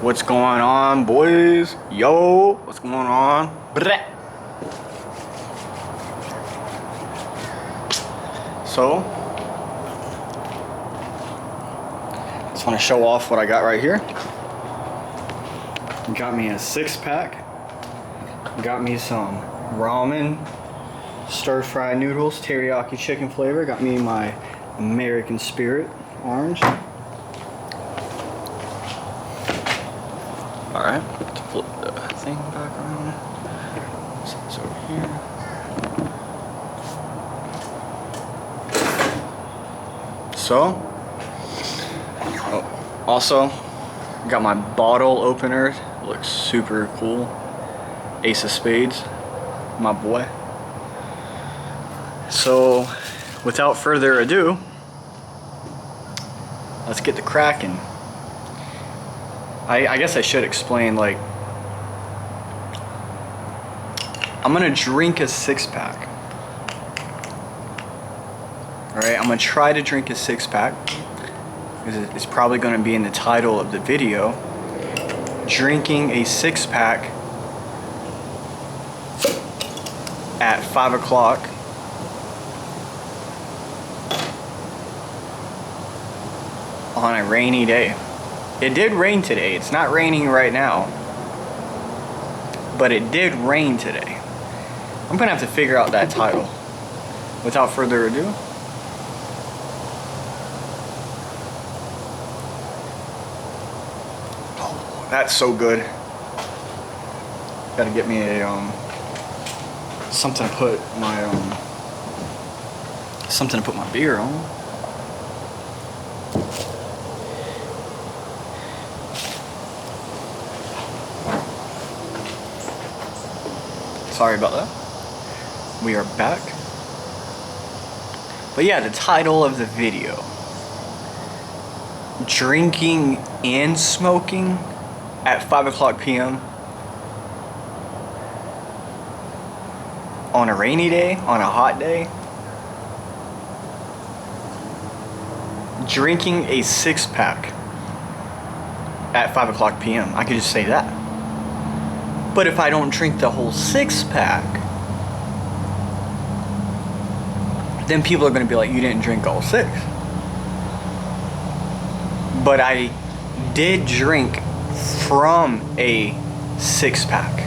What's going on, boys? Yo, what's going on? Bleh. So, just want to show off what I got right here. Got me a 6-pack. Got me some ramen, stir-fried noodles, teriyaki chicken flavor. Got me my American Spirit orange. Alright, let's flip the thing back around. So it's over here. So, also got my bottle opener. Looks super cool. Ace of Spades, my boy. So, without further ado, let's get the cracking. I guess I should explain, like, I'm gonna drink a 6-pack. Alright, I'm gonna try to drink a 6-pack. It's probably gonna be in the title of the video. Drinking a 6-pack at 5 o'clock on a rainy day. It did rain today. It's not raining right now, but it did rain today. I'm gonna have to figure out that title. Without further ado, oh, that's so good. Gotta get me a something to put my beer on. Sorry about that. We are back. But yeah, the title of the video. Drinking and smoking at 5 o'clock p.m. on a rainy day, on a hot day. Drinking a 6-pack at 5 o'clock p.m. I could just say that. But if I don't drink the whole 6-pack, then people are going to be like, you didn't drink all 6. But I did drink from a 6-pack.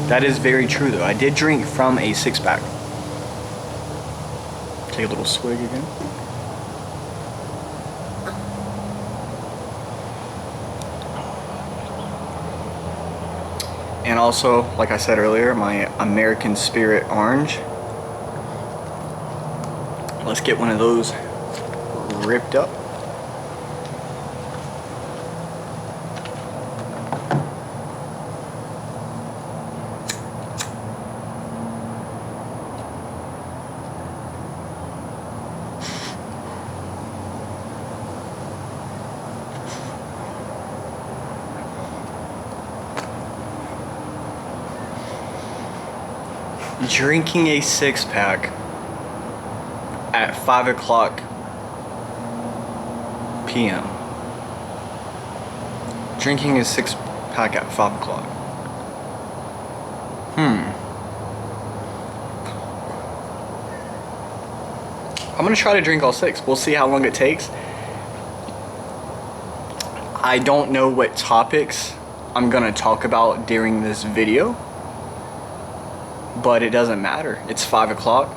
That is very true though. I did drink from a 6-pack. Take a little swig again. And also, like I said earlier, my American Spirit orange. Let's get one of those ripped up. Drinking a 6-pack at 5 o'clock p.m. Drinking a 6-pack at 5 o'clock. I'm gonna try to drink all 6. We'll see how long it takes. I don't know what topics I'm gonna talk about during this video. But it doesn't matter. It's 5 o'clock.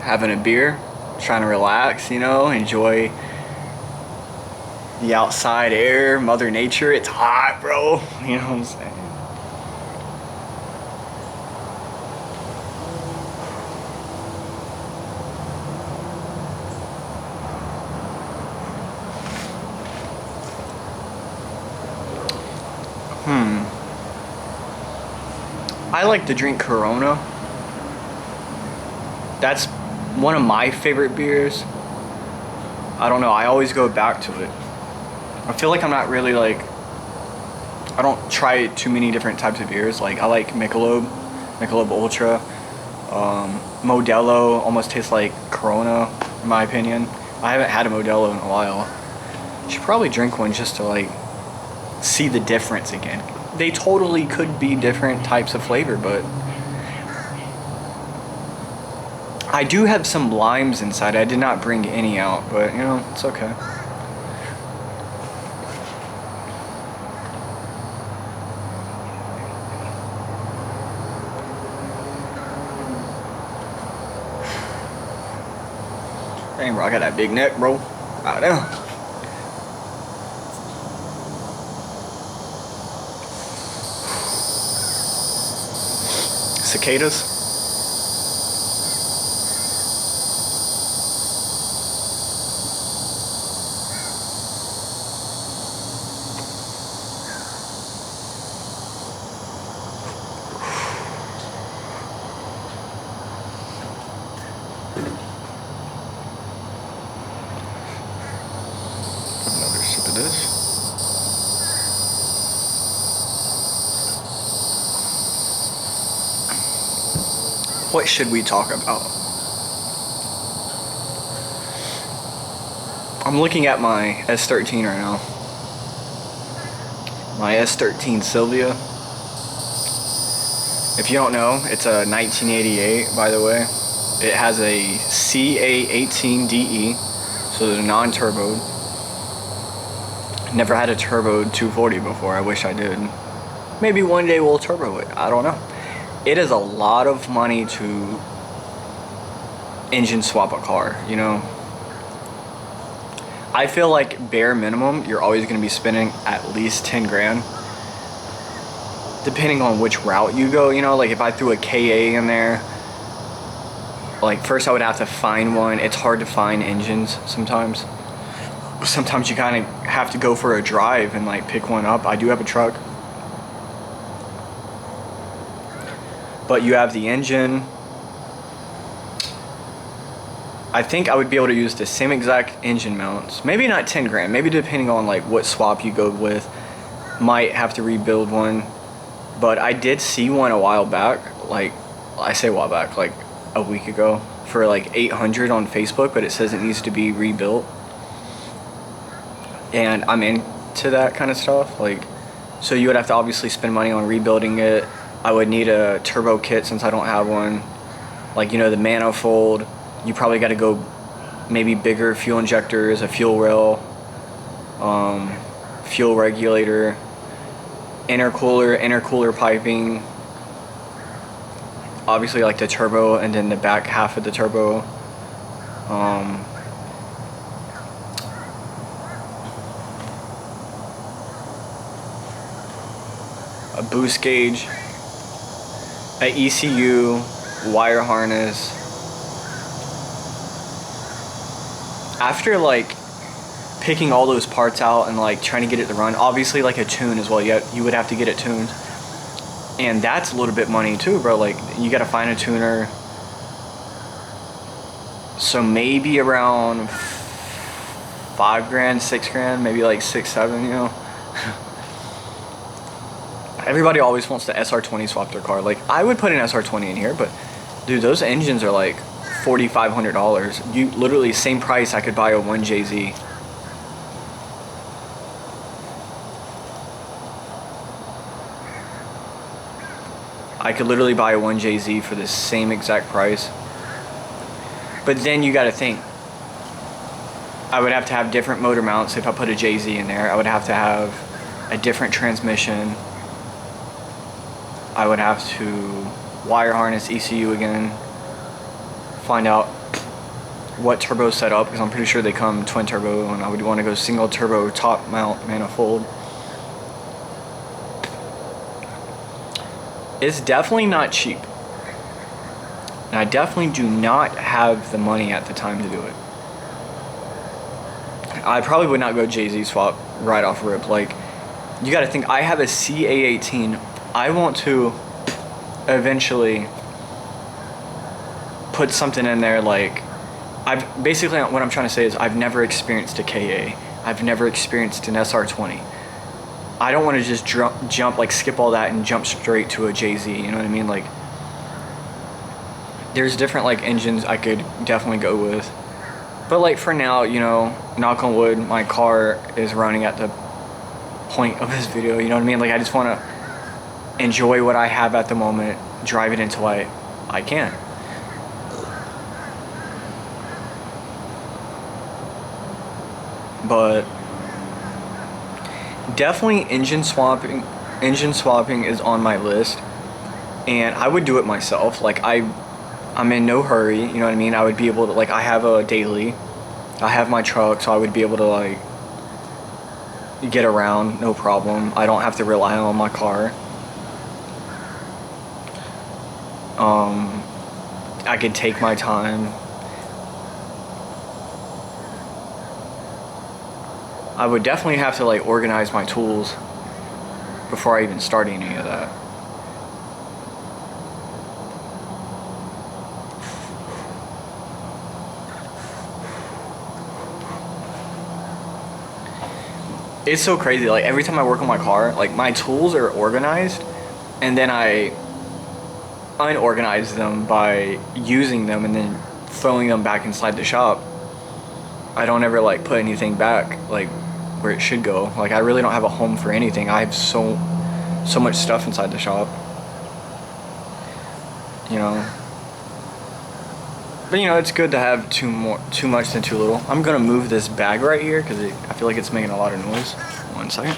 Having a beer, trying to relax, you know, enjoy the outside air, Mother Nature. It's hot, bro. You know what I'm saying? I like to drink Corona. That's one of my favorite beers. I don't know, I always go back to it. I feel like I'm not really like, I don't try too many different types of beers. Like I like Michelob Ultra. Modelo almost tastes like Corona, in my opinion. I haven't had a Modelo in a while. Should probably drink one just to like see the difference again. They totally could be different types of flavor, but I do have some limes inside. I did not bring any out, but you know, it's okay. Dang, bro, I got that big neck, bro. Right now. Cicadas. Another sip of this. What should we talk about? I'm looking at my S13 right now. My S13 Sylvia. If you don't know, it's a 1988, by the way. It has a CA18DE, so it's a non-turbo. Never had a turbo 240 before. I wish I did. Maybe one day we'll turbo it. I don't know. It is a lot of money to engine swap a car, you know. I feel like bare minimum, you're always going to be spending at least 10 grand. Depending on which route you go, you know, like if I threw a KA in there, like first I would have to find one. It's hard to find engines sometimes. Sometimes you kind of have to go for a drive and like pick one up. I do have a truck. But you have the engine. I think I would be able to use the same exact engine mounts. Maybe not 10 grand. Maybe depending on like what swap you go with. Might have to rebuild one. But I did see one a while back. Like, I say a while back, like a week ago. For like 800 on Facebook. But it says it needs to be rebuilt. And I'm into that kind of stuff. Like, so you would have to obviously spend money on rebuilding it. I would need a turbo kit since I don't have one. Like, you know, the manifold. You probably got to go maybe bigger fuel injectors, a fuel rail, fuel regulator, intercooler piping. Obviously, like the turbo and then the back half of the turbo. A boost gauge. An ECU, wire harness. After like picking all those parts out and like trying to get it to run, obviously like a tune as well. You would have to get it tuned, and that's a little bit money too, bro. Like you got to find a tuner. So maybe around 5 grand, 6 grand, maybe like 6, 7. You know. Everybody always wants the SR20 swap their car. Like, I would put an SR20 in here, but dude, those engines are like $4,500. You literally same price I could buy a 1JZ. I could literally buy a 1JZ for the same exact price. But then you got to think, I would have to have different motor mounts if I put a JZ in there. I would have to have a different transmission. I would have to wire harness ECU again, find out what turbo set up, because I'm pretty sure they come twin turbo, and I would want to go single turbo top mount manifold. It's definitely not cheap, and I definitely do not have the money at the time to do it. I probably would not go JZ swap right off rip. Like, you got to think, I have a CA18. I want to eventually put something in there. Like, I've basically, what I'm trying to say is I've never experienced a KA. I've never experienced an SR20. I don't want to just jump, like skip all that and jump straight to a JZ. You know what I mean? Like, there's different like engines I could definitely go with. But like for now, you know, knock on wood, my car is running at the point of this video, you know what I mean? Like I just want to enjoy what I have at the moment, drive it until I can. But definitely engine swapping is on my list, and I would do it myself. Like I'm in no hurry, you know what I mean? I would be able to, like, I have a daily, I have my truck, so I would be able to like get around no problem. I don't have to rely on my car. I could take my time. I would definitely have to like organize my tools before I even start any of that. It's so crazy, like every time I work on my car, like my tools are organized and then I unorganize them by using them and then throwing them back inside the shop. I don't ever like put anything back like where it should go. Like I really don't have a home for anything. I have so much stuff inside the shop, you know. But you know, it's good to have too much than too little. I'm gonna move this bag right here because I feel like it's making a lot of noise. 1 second.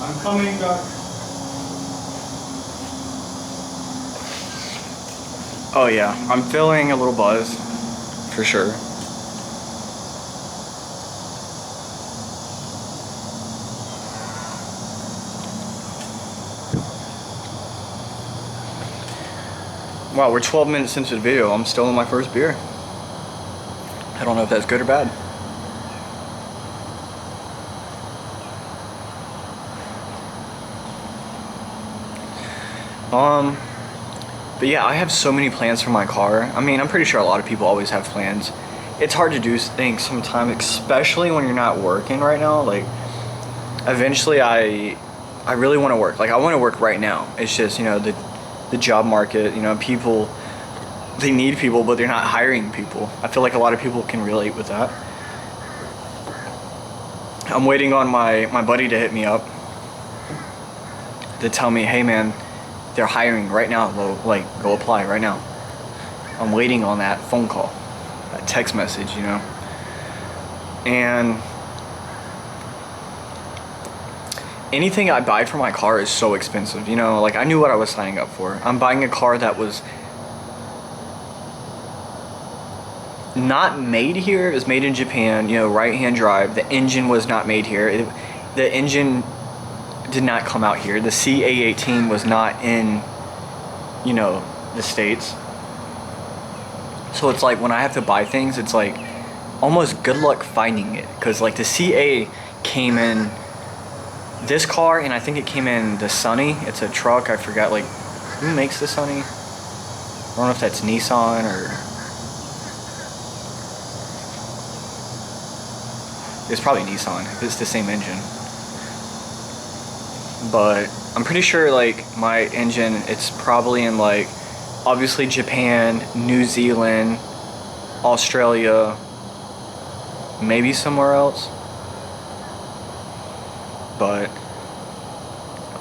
I'm coming, Doc. Oh yeah, I'm feeling a little buzz, for sure. Wow, we're 12 minutes into the video. I'm still in my first beer. I don't know if that's good or bad. But yeah, I have so many plans for my car. I mean, I'm pretty sure a lot of people always have plans. It's hard to do things sometimes, especially when you're not working right now. Like, eventually I really want to work. Like, I want to work right now. It's just, you know, the job market, you know, people, they need people, but they're not hiring people. I feel like a lot of people can relate with that. I'm waiting on my buddy to hit me up to tell me, hey man, they're hiring right now, like go apply right now. I'm waiting on that phone call, that text message, you know. And anything I buy for my car is so expensive, you know. Like I knew what I was signing up for. I'm buying a car that was not made here. It was made in Japan, you know, right-hand drive. The engine was not made here. The engine did not come out here. The CA18 was not in, you know, the States. So it's like when I have to buy things, it's like almost good luck finding it, because like the CA came in this car, and I think it came in the Sunny. It's a truck. I forgot like who makes the Sunny. I don't know if that's Nissan or it's probably Nissan if it's the same engine. But I'm pretty sure like my engine, it's probably in like obviously Japan, New Zealand, Australia, maybe somewhere else. But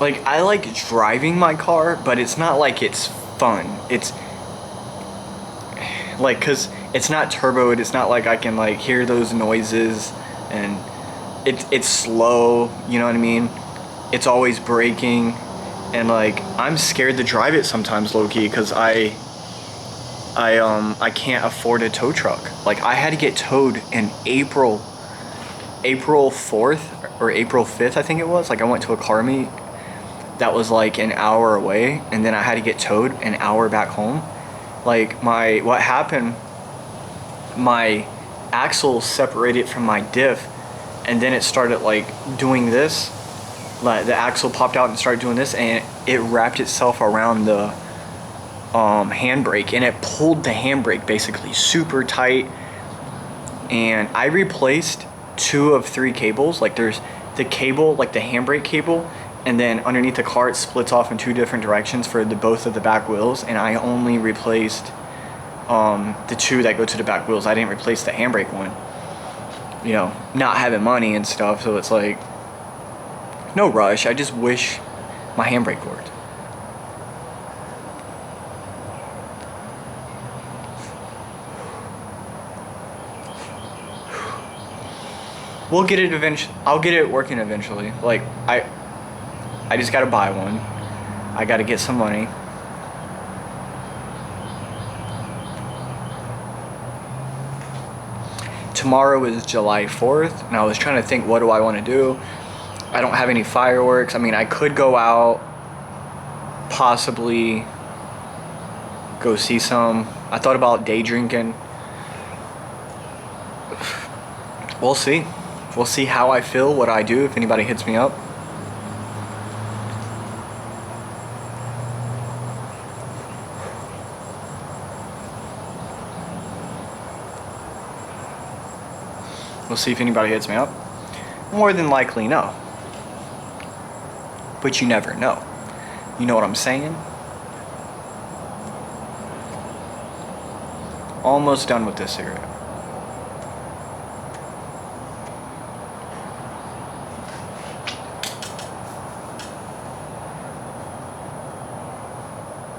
like I like driving my car, but it's not like it's fun. It's like, cause it's not turboed. It's not like I can like hear those noises, and it's slow, you know what I mean? It's always braking, and like I'm scared to drive it sometimes, low-key, because I can't afford a tow truck. Like I had to get towed in April 4th or April 5th, I think it was. Like I went to a car meet that was like an hour away, and then I had to get towed an hour back home. Like what happened, my axle separated from my diff, and then it started like doing this. Like the axle popped out and started doing this, and it wrapped itself around the handbrake, and it pulled the handbrake basically super tight. And I replaced 2 of 3 cables. Like there's the cable, like the handbrake cable, and then underneath the car it splits off in 2 different directions for both of the back wheels, and I only replaced the 2 that go to the back wheels. I didn't replace the handbrake one, you know, not having money and stuff. So it's like no rush. I just wish my handbrake worked. We'll get it eventually. I'll get it working eventually. Like I just gotta buy one. I gotta get some money. Tomorrow is July 4th, and I was trying to think, what do I want to do? I don't have any fireworks. I mean, I could go out, possibly go see some. I thought about day drinking. We'll see. We'll see how I feel, what I do, if anybody hits me up. We'll see if anybody hits me up. More than likely, no. But you never know. You know what I'm saying? Almost done with this cigarette.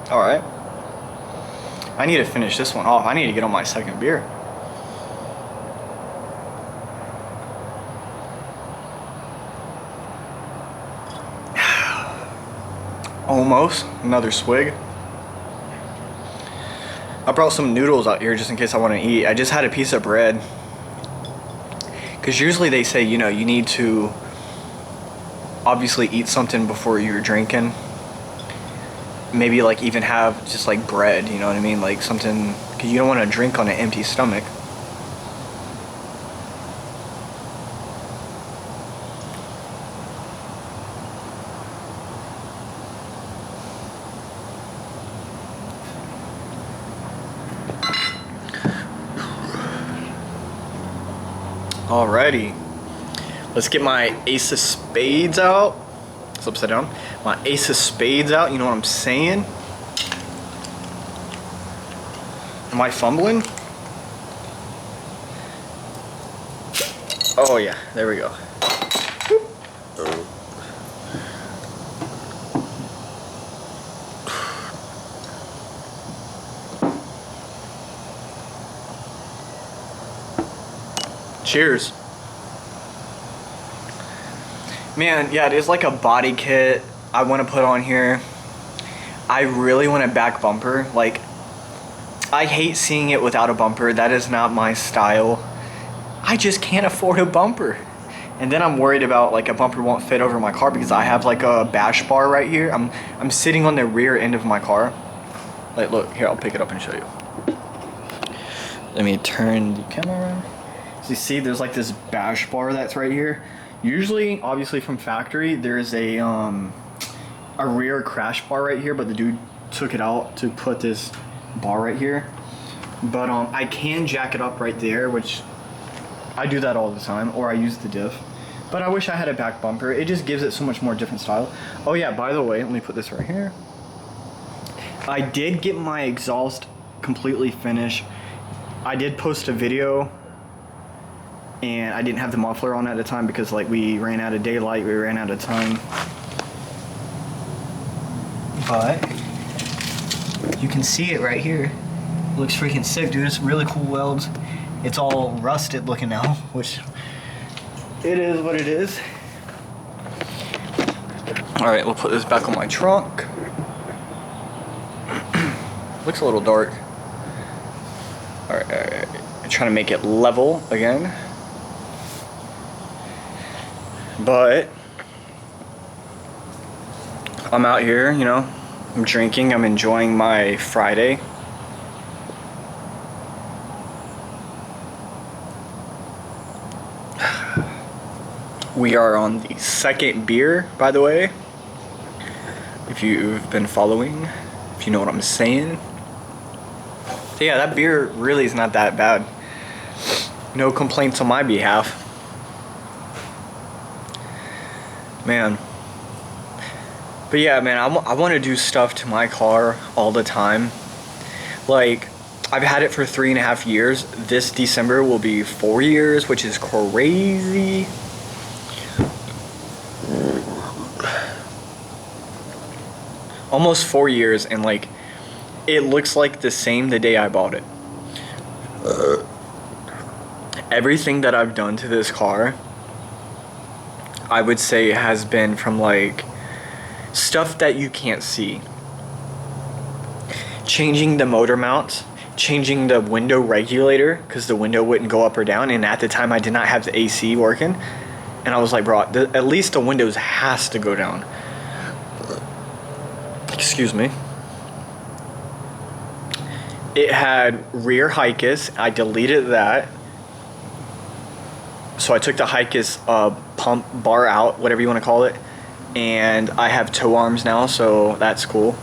Alright. I need to finish this one off. I need to get on my second beer. Almost. Another swig. I brought some noodles out here just in case I want to eat. I just had a piece of bread. Because usually they say, you know, you need to obviously eat something before you're drinking. Maybe like even have just like bread, you know what I mean? Like something, because you don't want to drink on an empty stomach. Alrighty, let's get my ace of spades out. It's upside down. My ace of spades out, you know what I'm saying? Am I fumbling? Oh yeah, there we go. Cheers. Man, yeah, it is like a body kit I want to put on here. I really want a back bumper. Like, I hate seeing it without a bumper. That is not my style. I just can't afford a bumper. And then I'm worried about like a bumper won't fit over my car because I have like a bash bar right here. I'm sitting on the rear end of my car. Like, look, here, I'll pick it up and show you. Let me turn the camera around. So you see there's like this bash bar that's right here. Usually, obviously from factory, there's a rear crash bar right here, but the dude took it out to put this bar right here. But I can jack it up right there, which I do that all the time, or I use the diff. But I wish I had a back bumper. It just gives it so much more different style. Oh yeah, by the way, let me put this right here. I did get my exhaust completely finished. I did post a video, and I didn't have the muffler on at the time because like we ran out of daylight, we ran out of time. But you can see it right here. It looks freaking sick, dude. It's really cool welds. It's all rusted looking now, which it is what it is. All right, we'll put this back on my trunk. Looks a little dark. All right. I'm trying to make it level again. But I'm out here, you know, I'm drinking, I'm enjoying my Friday. We are on the second beer, by the way, if you've been following. If you know what I'm saying? So yeah, that beer really is not that bad. No complaints on my behalf. Man. But yeah, man, I want to do stuff to my car all the time. Like, I've had it for 3.5 years. This December will be 4 years, which is crazy. Almost 4 years, and like, it looks like the same the day I bought it. Everything that I've done to this car, I would say has been from like stuff that you can't see. Changing the motor mounts, changing the window regulator because the window wouldn't go up or down, and at the time I did not have the AC working, and I was like, bro, at least the windows has to go down. Excuse me. It had rear Hikis. I deleted that. So I took the Hikis pump bar out, whatever you want to call it, and I have tow arms now, so that's cool.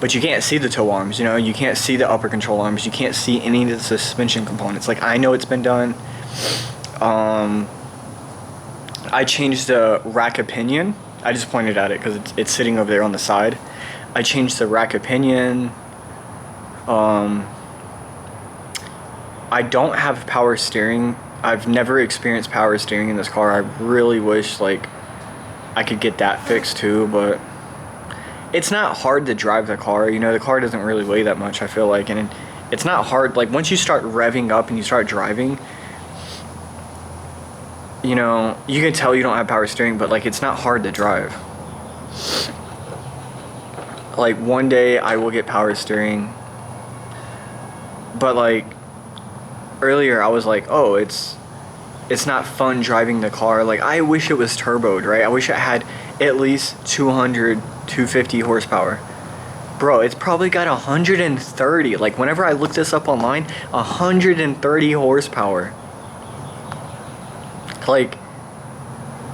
But you can't see the tow arms, you know, you can't see the upper control arms, you can't see any of the suspension components. Like, I know it's been done. I changed the rack of pinion. I just pointed at it because it's sitting over there on the side. I changed the rack of pinion. I don't have power steering. I've never experienced power steering in this car. I really wish like I could get that fixed too, but it's not hard to drive the car. You know, the car doesn't really weigh that much, I feel like, and it's not hard. Like, once you start revving up and you start driving, you know, you can tell you don't have power steering, but like, it's not hard to drive. Like, one day I will get power steering, but like earlier I was like, oh, it's not fun driving the car. Like, I wish it was turboed, right? I wish it had at least 200, 250 horsepower. Bro, it's probably got 130. Like, whenever I look this up online, 130 horsepower. Like,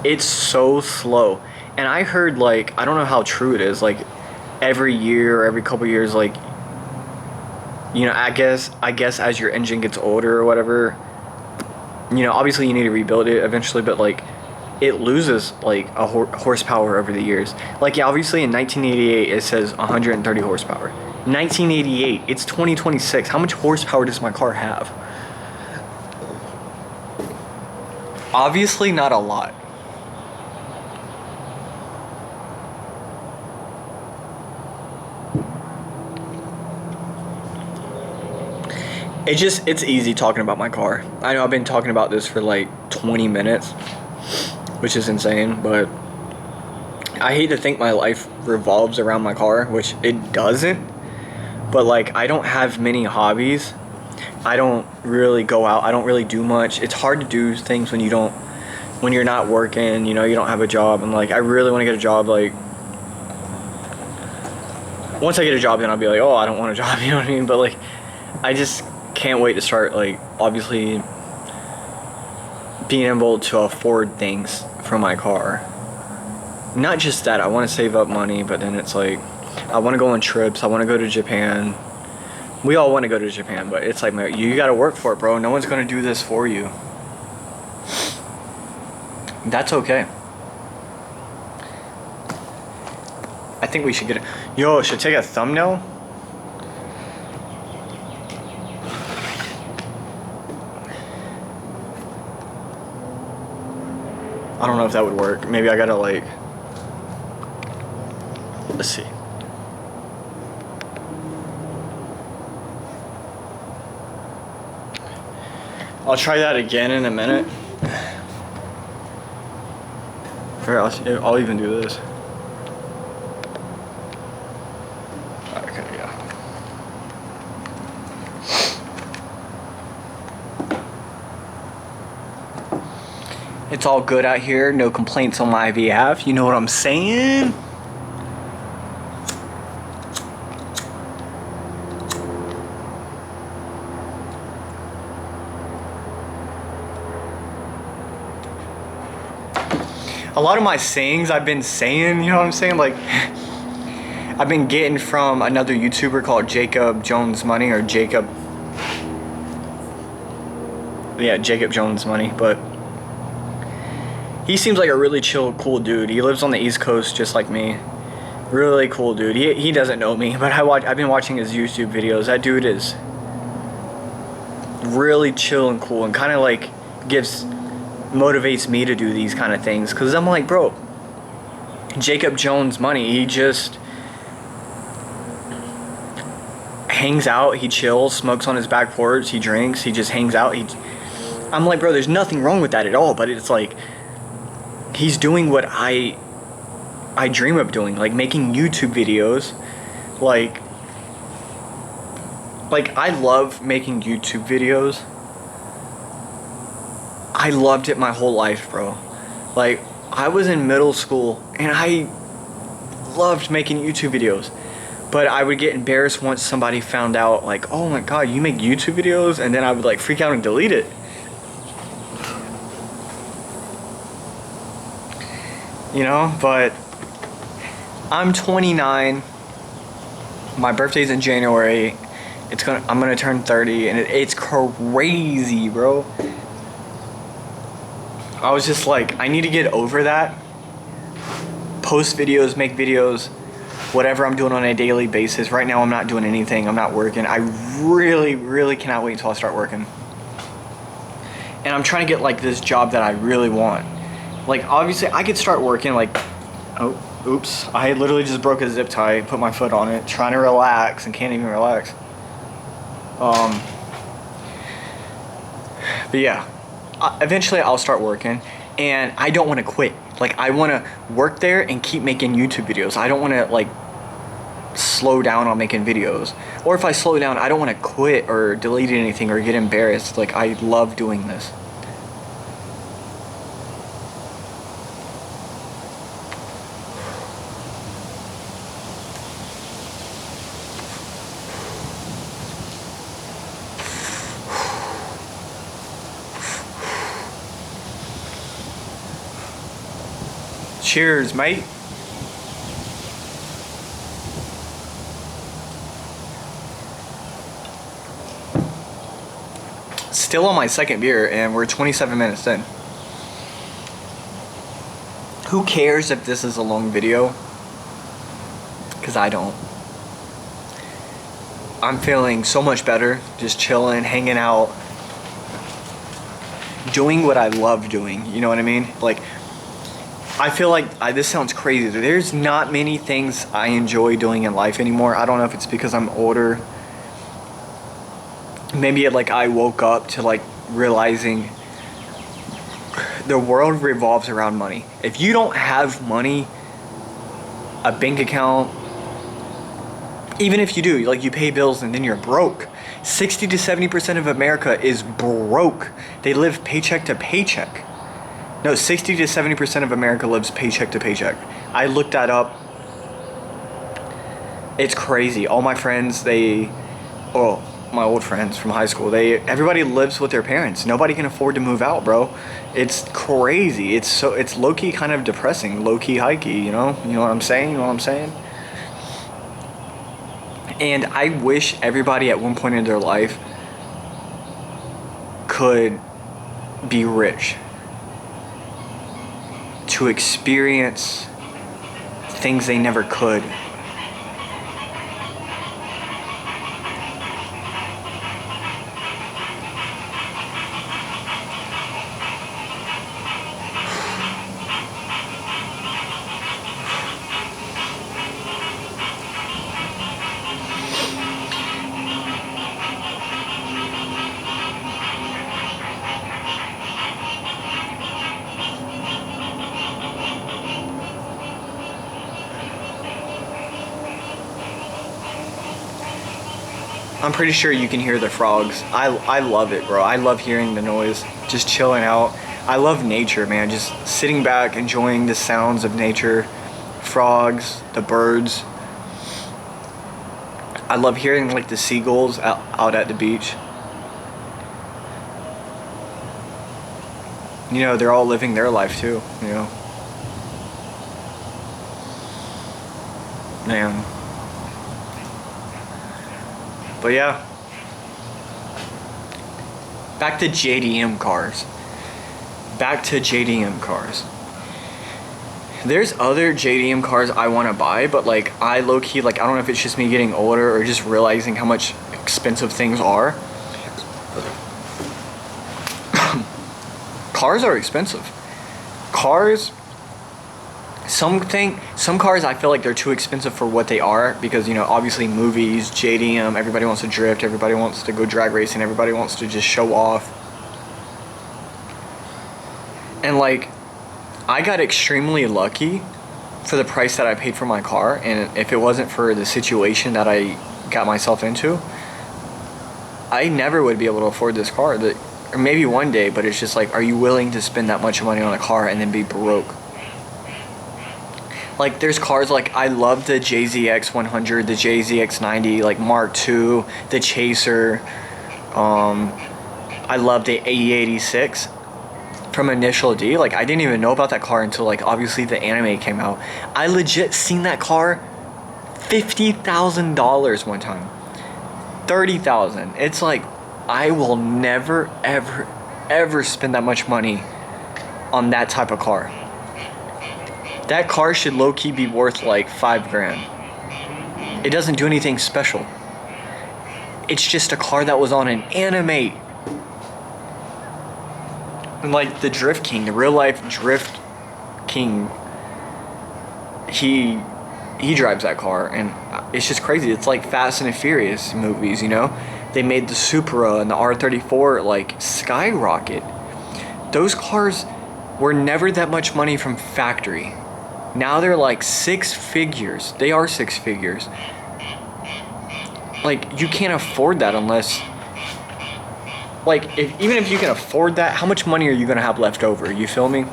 it's so slow. And I heard, like, I don't know how true it is, like, every year or every couple years, like, you know, I guess as your engine gets older or whatever, you know, obviously you need to rebuild it eventually, but like, it loses like a horsepower over the years. Like, yeah, obviously in 1988 it says 130 horsepower. 1988, it's 2026. How much horsepower does my car have? Obviously not a lot. It's easy talking about my car. I know I've been talking about this for like 20 minutes, which is insane, but I hate to think my life revolves around my car, which it doesn't. But like, I don't have many hobbies. I don't really go out. I don't really do much. It's hard to do things when you're not working, you know, you don't have a job. And like, I really want to get a job. Like, once I get a job, then I'll be like, oh, I don't want a job, you know what I mean? But like, I just can't wait to start, like, obviously being able to afford things for my car. Not just that, I want to save up money, but then it's like, I want to go on trips. I want to go to Japan. We all want to go to Japan, but it's like, man, you got to work for it, bro. No one's going to do this for you. That's okay. I think we should get it. Yo, should I take a thumbnail? I don't know if that would work. Maybe I gotta like, let's see. I'll try that again in a minute. Or I'll even do this. Okay, yeah. It's all good out here. No complaints on my behalf. You know what I'm saying? A lot of my sayings I've been saying, you know what I'm saying? Like, I've been getting from another YouTuber called Jacob Jones Money, or Jacob. Yeah, Jacob Jones Money, but he seems like a really chill, cool dude. He lives on the East Coast just like me. Really cool dude. He doesn't know me, but I've been watching his YouTube videos. That dude is really chill and cool, and kind of like motivates me to do these kind of things, because I'm like, bro, Jacob Jones Money, he just hangs out, he chills, smokes on his back porch, he drinks, he just hangs out. I'm like, bro, there's nothing wrong with that at all, but it's like he's doing what I dream of doing, like making YouTube videos. Like I love making YouTube videos. I loved it my whole life, bro. Like, I was in middle school and I loved making YouTube videos. But I would get embarrassed once somebody found out, like, oh my god, you make YouTube videos? And then I would like freak out and delete it. You know, but I'm 29. My birthday's in January. I'm gonna turn 30, and it's crazy, bro. I was just like, I need to get over that. Post videos, make videos, whatever I'm doing on a daily basis. Right now I'm not doing anything. I'm not working. I really, really cannot wait until I start working. And I'm trying to get like this job that I really want. Like, obviously I could start working like, oh, oops. I literally just broke a zip tie, put my foot on it, trying to relax and can't even relax. But yeah, eventually I'll start working, and I don't want to quit. Like, I want to work there and keep making YouTube videos. I don't want to like slow down on making videos. Or if I slow down, I don't want to quit or delete anything or get embarrassed. Like, I love doing this. Cheers, mate. Still on my second beer, and we're 27 minutes in. Who cares if this is a long video? Because I don't. I'm feeling so much better, just chilling, hanging out, doing what I love doing, you know what I mean? Like, I feel like, this sounds crazy, there's not many things I enjoy doing in life anymore. I don't know if it's because I'm older. Maybe like I woke up to like realizing the world revolves around money. If you don't have money, a bank account, even if you do, like you pay bills and then you're broke. 60 to 70% of America is broke. They live paycheck to paycheck. No, 60 to 70% of America lives paycheck to paycheck. I looked that up. It's crazy. All my friends, my old friends from high school, everybody lives with their parents. Nobody can afford to move out, bro. It's crazy. It's low-key kind of depressing. Low-key, high-key, you know? You know what I'm saying? You know what I'm saying? And I wish everybody at one point in their life could be rich, to experience things they never could. I'm pretty sure you can hear the frogs. I love it, bro. I love hearing the noise, just chilling out. I love nature, man. Just sitting back, enjoying the sounds of nature, frogs, the birds. I love hearing like the seagulls out at the beach. You know, they're all living their life too, you know. Man. But yeah. Back to JDM cars. There's other JDM cars I want to buy, but like I low-key, like I don't know if it's just me getting older or just realizing how much expensive things are. Cars are expensive. Some cars I feel like they're too expensive for what they are, because you know, obviously movies, JDM, everybody wants to drift, everybody wants to go drag racing, everybody wants to just show off. And like, I got extremely lucky for the price that I paid for my car, and if it wasn't for the situation that I got myself into, I never would be able to afford this car. Or maybe one day, but it's just like, are you willing to spend that much money on a car and then be broke? Like, there's cars like, I love the JZX 100, the JZX 90, like Mark II, the Chaser. I love the AE86 from Initial D. Like, I didn't even know about that car until, like, obviously the anime came out. I legit seen that car $50,000 one time. $30,000. It's like, I will never, ever, ever spend that much money on that type of car. That car should low-key be worth like $5,000. It doesn't do anything special. It's just a car that was on an anime. And like the Drift King, the real life Drift King, he drives that car, and it's just crazy. It's like Fast and the Furious movies, you know? They made the Supra and the R34 like skyrocket. Those cars were never that much money from factory. Now they're like 6 figures. They are 6 figures. Like, you can't afford that unless, like, even if you can afford that, how much money are you gonna have left over? You feel me?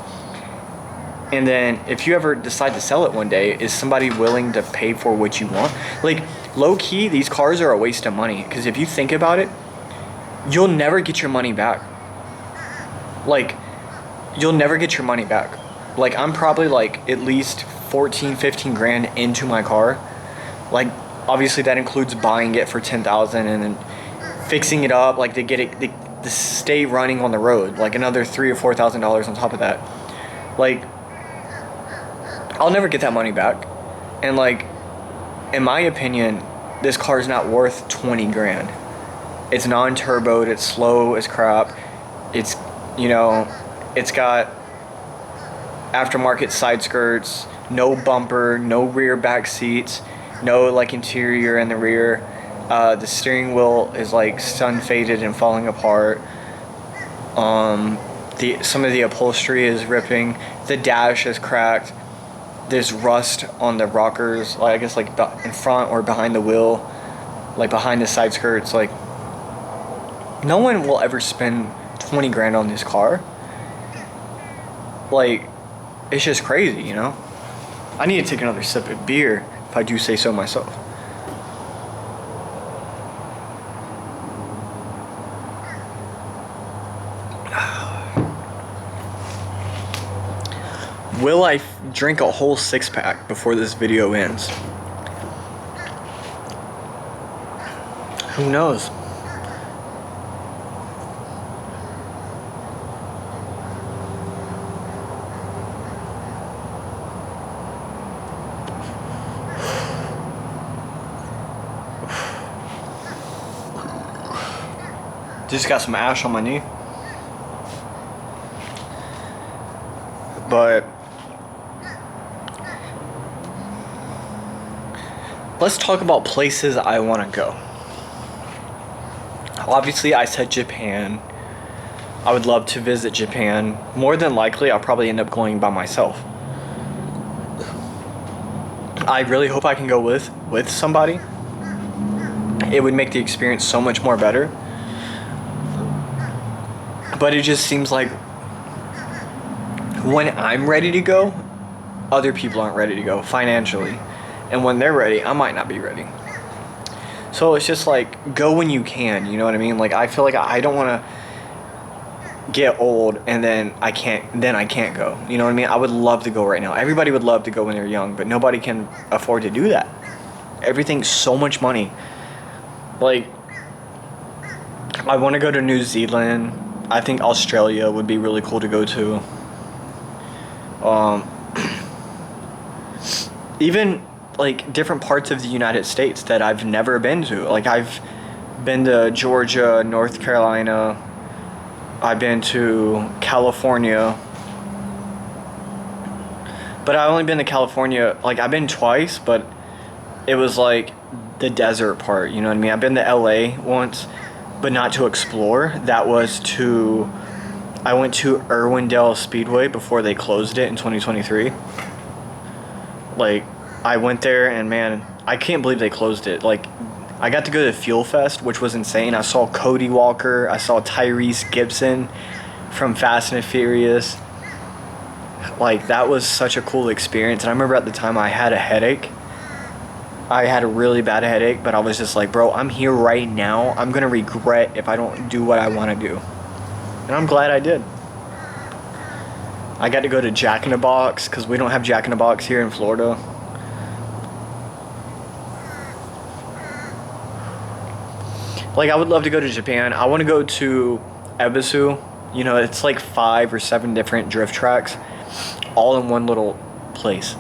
And then if you ever decide to sell it one day, is somebody willing to pay for what you want? Like, low-key, these cars are a waste of money, because if you think about it, you'll never get your money back. Like, you'll never get your money back. Like, I'm probably like at least 14, 15 grand into my car. Like, obviously that includes buying it for 10,000 and then fixing it up, like to get it to stay running on the road, like another $3,000 or $4,000 on top of that. Like, I'll never get that money back. And like, in my opinion, this car is not worth 20 grand. It's non-turboed, it's slow as crap. It's, you know, it's got aftermarket side skirts, no bumper, no rear back seats, no like interior in the rear. The steering wheel is like sun faded and falling apart. Some of the upholstery is ripping. The dash is cracked. There's rust on the rockers, like I guess like in front or behind the wheel, like behind the side skirts. Like, no one will ever spend 20 grand on this car. Like, it's just crazy, you know? I need to take another sip of beer, if I do say so myself. Will I drink a whole 6-pack before this video ends? Who knows? Just got some ash on my knee. But let's talk about places I want to go. Obviously, I said Japan. I would love to visit Japan. More than likely, I'll probably end up going by myself. I really hope I can go with somebody. It would make the experience so much more better. But it just seems like when I'm ready to go, other people aren't ready to go financially. And when they're ready, I might not be ready. So it's just like, go when you can, you know what I mean? Like, I feel like I don't want to get old and then I can't go. You know what I mean? I would love to go right now. Everybody would love to go when they're young, but nobody can afford to do that. Everything's so much money. Like, I want to go to New Zealand. I think Australia would be really cool to go to. Even like different parts of the United States that I've never been to. Like I've been to Georgia, North Carolina. I've been to California. But I've only been to California, like I've been twice, but it was like the desert part, you know what I mean? I've been to LA once, but not to explore. That was to, I went to Irwindale Speedway before they closed it in 2023. Like, I went there and man, I can't believe they closed it. Like, I got to go to Fuel Fest, which was insane. I saw Cody Walker, I saw Tyrese Gibson from Fast and Furious. Like, that was such a cool experience. And I remember at the time I had a headache. I had a really bad headache, but I was just like, bro, I'm here right now. I'm going to regret if I don't do what I want to do. And I'm glad I did. I got to go to Jack in the Box because we don't have Jack in the Box here in Florida. Like, I would love to go to Japan. I want to go to Ebisu. You know, it's like 5 or 7 different drift tracks all in one little place.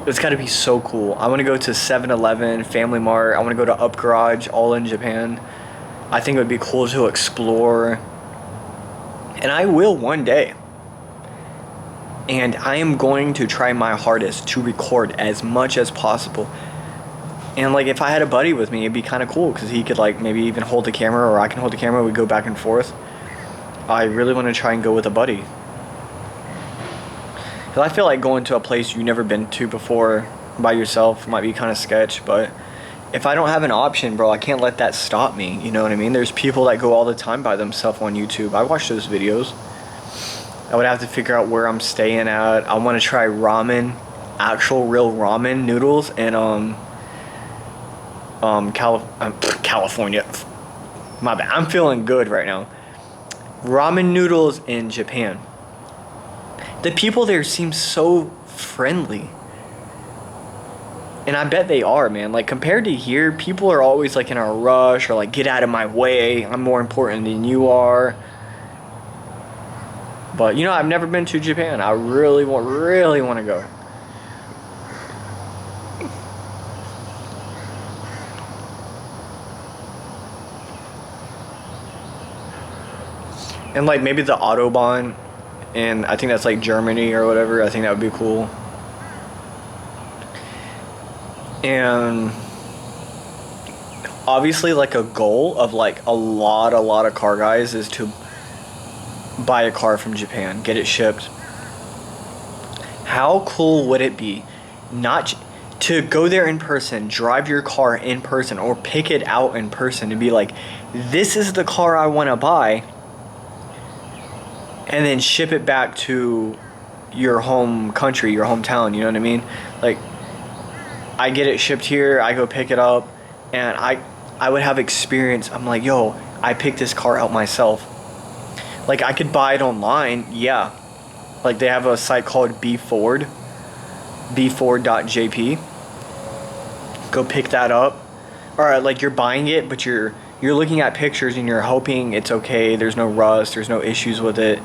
It's got to be so cool. I want to go to 7-Eleven, Family Mart. I want to go to Up Garage, all in Japan. I think it would be cool to explore. And I will one day. And I am going to try my hardest to record as much as possible. And like if I had a buddy with me, it'd be kind of cool because he could like maybe even hold the camera or I can hold the camera. We'd go back and forth. I really want to try and go with a buddy. Because I feel like going to a place you've never been to before by yourself might be kind of sketch. But if I don't have an option, bro, I can't let that stop me. You know what I mean? There's people that go all the time by themselves on YouTube. I watch those videos. I would have to figure out where I'm staying at. I want to try ramen, actual real ramen noodles in California. My bad. I'm feeling good right now. Ramen noodles in Japan. The people there seem so friendly. And I bet they are, man. Like, compared to here, people are always, like, in a rush or, like, get out of my way. I'm more important than you are. But, you know, I've never been to Japan. I really want to go. And, like, maybe the Autobahn. And I think that's like Germany or whatever. I think that would be cool. And obviously like a goal of like a lot of car guys is to buy a car from Japan, get it shipped. How cool would it be not to go there in person, drive your car in person or pick it out in person and be like, this is the car I want to buy. And then ship it back to your home country, your hometown, you know what I mean? Like, I get it shipped here, I go pick it up, and I would have experience. I'm like, yo, I picked this car out myself. Like, I could buy it online, yeah. Like, they have a site called bford.jp. Go pick that up. Or, like, you're buying it, but you're looking at pictures and you're hoping it's okay, there's no rust, there's no issues with it,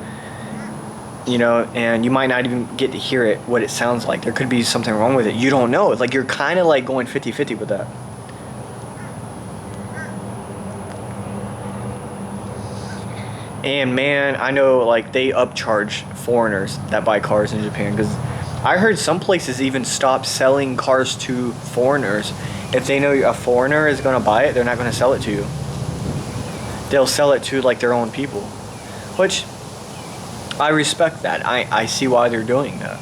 you know, and you might not even get to hear it, what it sounds like. There could be something wrong with it. You don't know. It's like you're kind of like going 50-50 with that. And man, I know like they upcharge foreigners that buy cars in Japan because I heard some places even stop selling cars to foreigners. If they know a foreigner is going to buy it, they're not going to sell it to you. They'll sell it to like their own people, which I respect that. I see why they're doing that.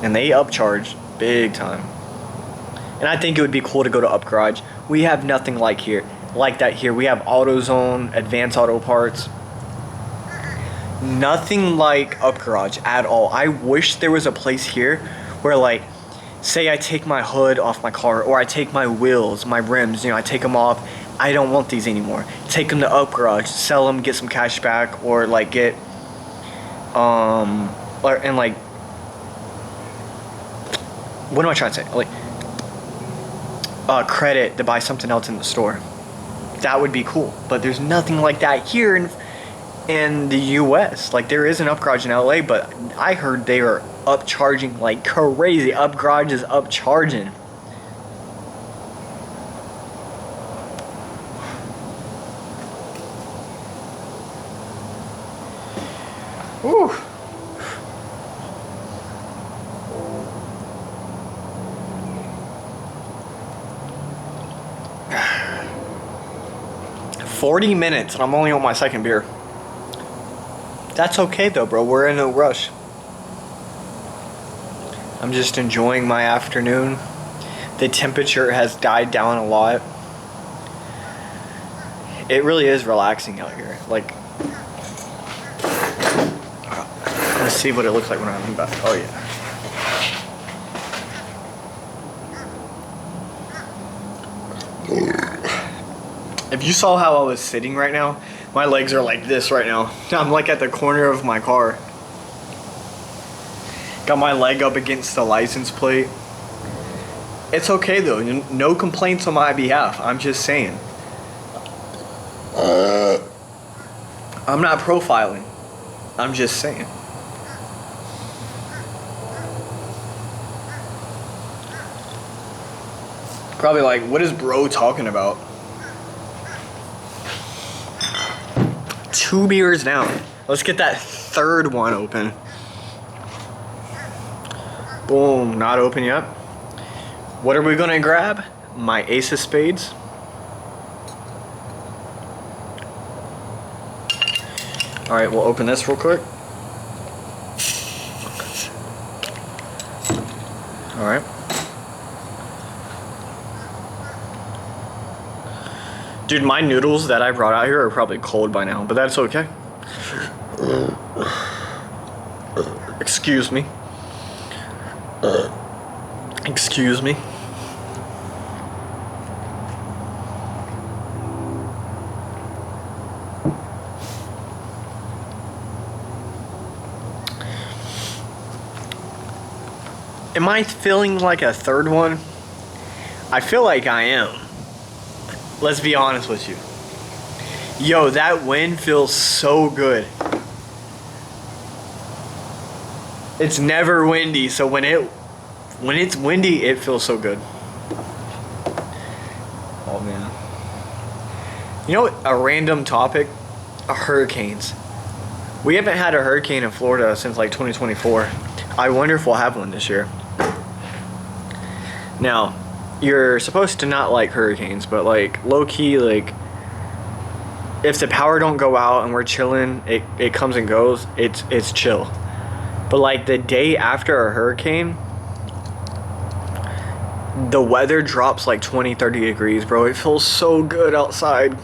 And they upcharge big time. And I think it would be cool to go to Up Garage. We have nothing like that here. We have AutoZone, Advanced Auto Parts. Nothing like Up Garage at all. I wish there was a place here where like, say I take my hood off my car or I take my wheels, my rims, you know, I take them off. I don't want these anymore. Take them to Up Garage, sell them, get some cash back, or like get, and like, what am I trying to say? Like, credit to buy something else in the store. That would be cool. But there's nothing like that here in the US. Like, there is an up garage in LA, but I heard they are upcharging like crazy. Up garage is upcharging. Whew. "40 minutes and I'm only on my second beer." That's okay though, bro. We're in no rush. I'm just enjoying my afternoon. The temperature has died down a lot. It really is relaxing out here. Like, let's see what it looks like when I'm in bed. Oh yeah. If you saw how I was sitting right now, my legs are like this right now. I'm like at the corner of my car. Got my leg up against the license plate. It's okay though, no complaints on my behalf. I'm just saying. I'm not profiling. I'm just saying. Probably like, what is bro talking about? 2 beers down. Let's get that third one open. Boom, not open yet. What are we gonna grab? My ace of spades. All right, we'll open this real quick. All right. Dude, my noodles that I brought out here are probably cold by now, but that's okay. Excuse me. Excuse me. Am I feeling like a third one? I feel like I am. Let's be honest with you. Yo, that wind feels so good. It's never windy, so when it's windy, it feels so good. Oh man. You know what? A random topic? Hurricanes. We haven't had a hurricane in Florida since like 2024. I wonder if we'll have one this year. Now, you're supposed to not like hurricanes, but like low-key, like if the power don't go out and we're chilling, it comes and goes, it's chill. But like the day after a hurricane, the weather drops like 20-30 degrees, bro. It feels so good outside.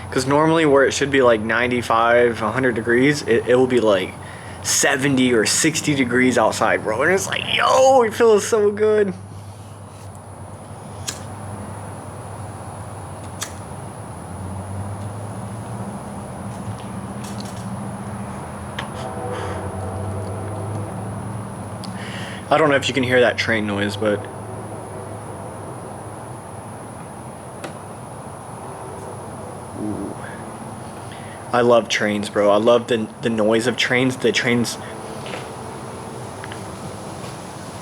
Because normally where it should be like 95, 100 degrees, it will be like 70 or 60 degrees outside, bro. And it's like, yo, it feels so good. I don't know if you can hear that train noise, but ooh. I love trains, bro. I love the noise of trains. The trains,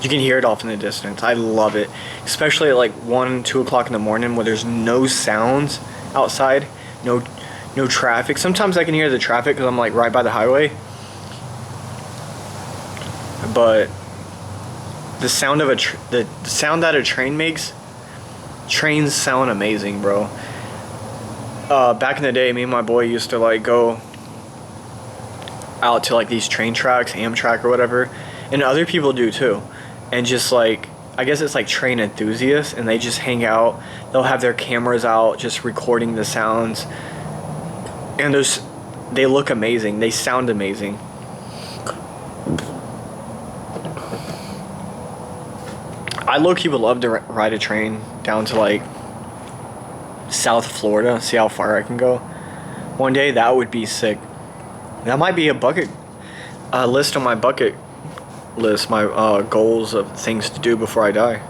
you can hear it off in the distance. I love it, especially at like 1, 2 o'clock in the morning where there's no sounds outside, no traffic. Sometimes I can hear the traffic because I'm like right by the highway, but the sound of the sound that a train makes, trains sound amazing, bro. Back in the day, me and my boy used to like go out to like these train tracks, Amtrak or whatever, and other people do too, and just like, I guess it's like train enthusiasts, and they just hang out. They'll have their cameras out just recording the sounds, and they look amazing, they sound amazing. I low-key would love to ride a train down to like South Florida, see how far I can go. One day, that would be sick. That might be a bucket list on my bucket list, my goals of things to do before I die.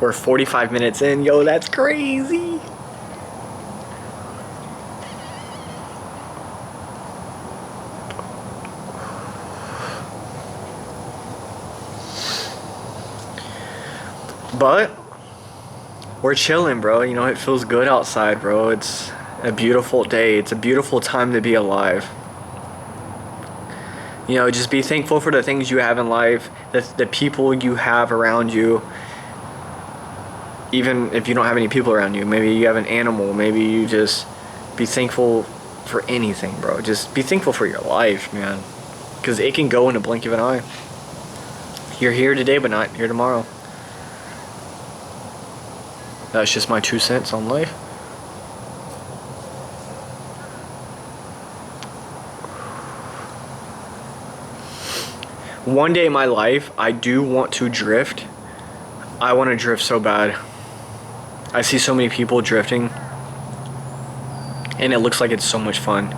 We're 45 minutes in. Yo, that's crazy. But we're chilling, bro. You know, it feels good outside, bro. It's a beautiful day. It's a beautiful time to be alive. You know, just be thankful for the things you have in life, the people you have around you. Even if you don't have any people around you, maybe you have an animal, maybe you just be thankful for anything, bro. Just be thankful for your life, man. Because it can go in a blink of an eye. You're here today, but not here tomorrow. That's just my 2 cents on life. One day in my life, I do want to drift. I want to drift so bad. I see so many people drifting, and it looks like it's so much fun.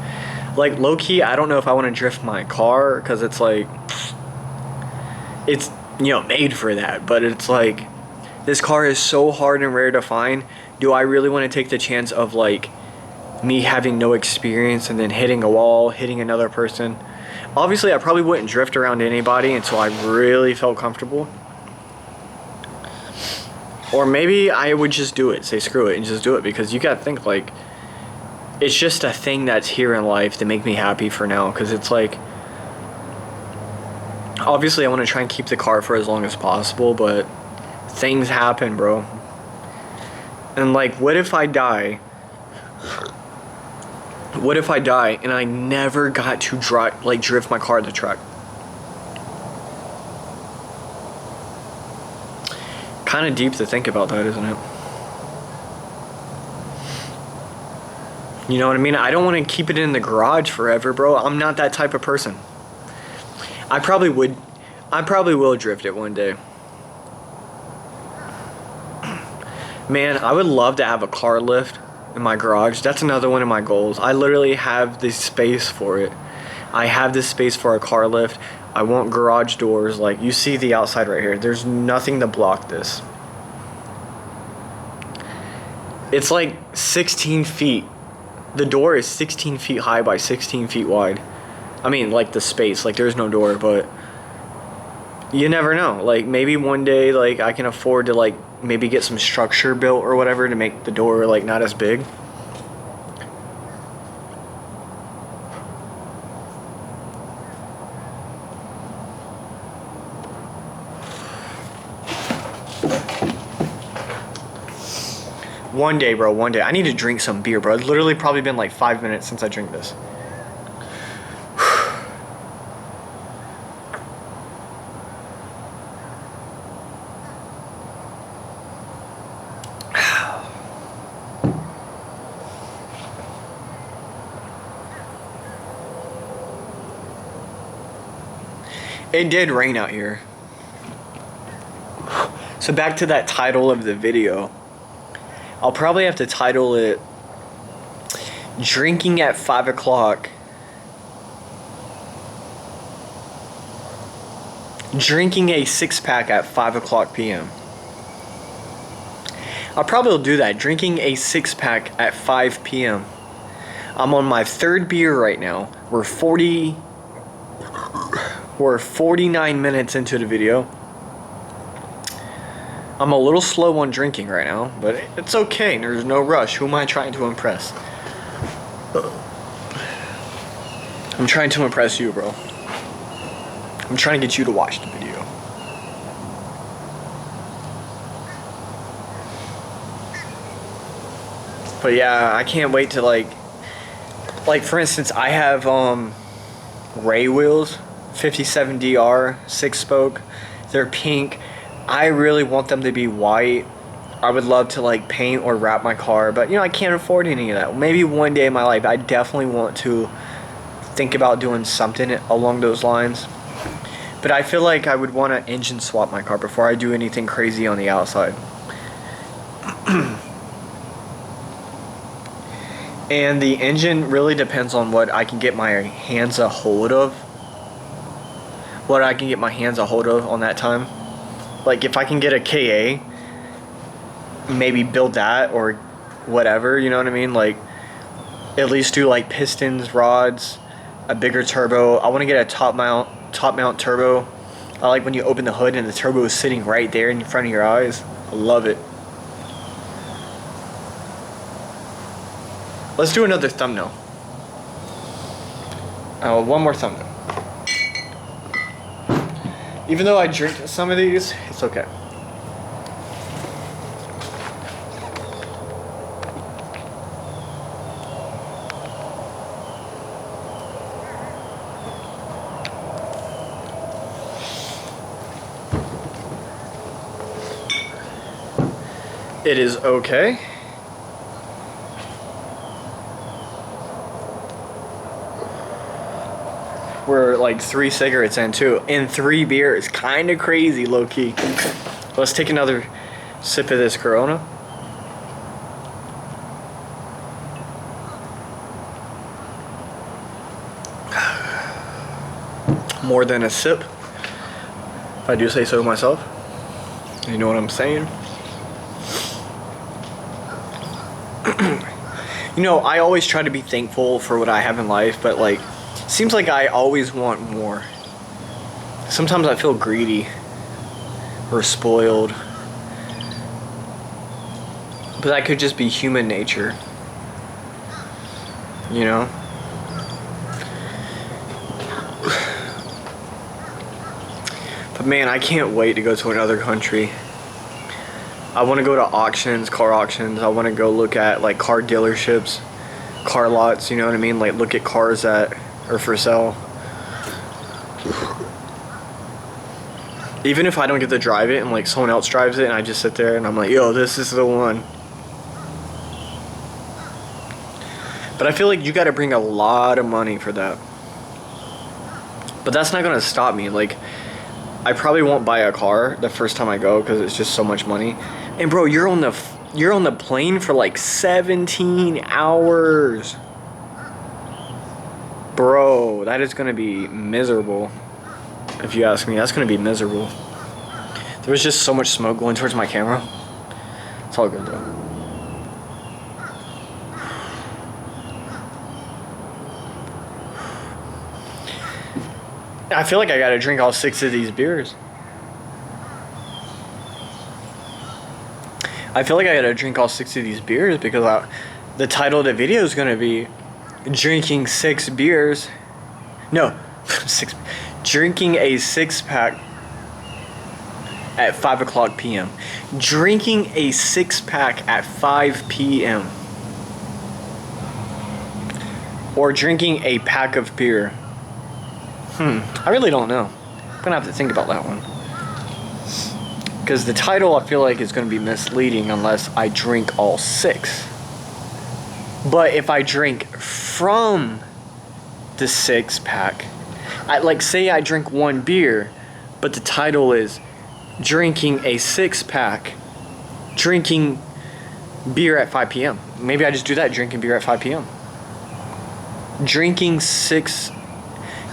Like, low-key, I don't know if I want to drift my car, because it's like, it's, you know, made for that. But it's like, this car is so hard and rare to find. Do I really want to take the chance of, like, me having no experience and then hitting a wall, hitting another person? Obviously, I probably wouldn't drift around anybody until I really felt comfortable. Or maybe I would just do it, say screw it, and just do it. Because you gotta think, like, it's just a thing that's here in life to make me happy for now. Because it's like, obviously I want to try and keep the car for as long as possible, but things happen, bro. And like, what if I die? What if I die and I never got to drift my car to the truck? Kind of deep to think about that, isn't it? You know what I mean? I don't want to keep it in the garage forever, bro. I'm not that type of person. I probably will drift it one day. Man, I would love to have a car lift in my garage. That's another one of my goals. I literally have the space for it. I have this space for a car lift. I want garage doors. Like, you see the outside right here. There's nothing to block this. It's like 16 feet. The door is 16 feet high by 16 feet wide. I mean, like, the space. Like, there's no door, but you never know. Like, maybe one day, like, I can afford to, like, maybe get some structure built or whatever to make the door, like, not as big. One day, bro, one day. I need to drink some beer, bro. It's literally probably been like 5 minutes since I drank this. It did rain out here. So back to that title of the video. I'll probably have to title it Drinking at 5 o'clock. Drinking a 6-pack at 5 o'clock p.m. I'll probably do that. Drinking a 6-pack at 5 p.m. I'm on my third beer right now. We're 49 minutes into the video. I'm a little slow on drinking right now, but it's okay. There's no rush. Who am I trying to impress? I'm trying to impress you, bro. I'm trying to get you to watch the video. But yeah, I can't wait to like for instance, I have Ray wheels, 57DR 6-spoke. They're pink. I really want them to be white. I would love to like paint or wrap my car, but you know, I can't afford any of that. Maybe one day in my life, I definitely want to think about doing something along those lines. But I feel like I would want to engine swap my car before I do anything crazy on the outside. And the engine really depends on what I can get my hands a hold of. What I can get my hands a hold of on that time. Like, if I can get a KA, maybe build that or whatever, you know what I mean? Like, at least do like pistons, rods, a bigger turbo. I want to get a top mount turbo. I like when you open the hood and the turbo is sitting right there in front of your eyes. I love it. Let's do another thumbnail. One more thumbnail. Even though I drink some of these, it's okay. It is okay. We're like 3 cigarettes in too, and 3 beers. Kind of crazy, low key. Let's take another sip of this Corona. More than a sip, if I do say so myself. You know what I'm saying? You know, I always try to be thankful for what I have in life, but like, seems like I always want more. Sometimes I feel greedy or spoiled, but that could just be human nature, you know? But man, I can't wait to go to another country. I want to go to auctions, car auctions. I want to go look at like car dealerships, car lots, you know what I mean? Like look at cars that are for sale. Even if I don't get to drive it and like someone else drives it and I just sit there and I'm like, yo, this is the one. But I feel like you got to bring a lot of money for that. But that's not going to stop me. Like, I probably won't buy a car the first time I go because it's just so much money. And bro, you're on the plane for like 17 hours. Bro, that is going to be miserable. If you ask me, that's going to be miserable. There was just so much smoke going towards my camera. It's all good though. I feel like I gotta drink all 6 of these beers. I feel like I gotta drink all 6 of these beers because the title of the video is gonna be drinking 6 beers. No, 6. Drinking a 6-pack at 5 o'clock p.m. Drinking a 6-pack at 5 p.m. Or drinking a pack of beer. I really don't know. I'm gonna have to think about that one. Because the title I feel like is gonna be misleading unless I drink all 6. But if I drink from the 6-pack, like say I drink 1 beer, but the title is drinking a 6-pack, drinking beer at 5 p.m. Maybe I just do that, drinking beer at 5 p.m.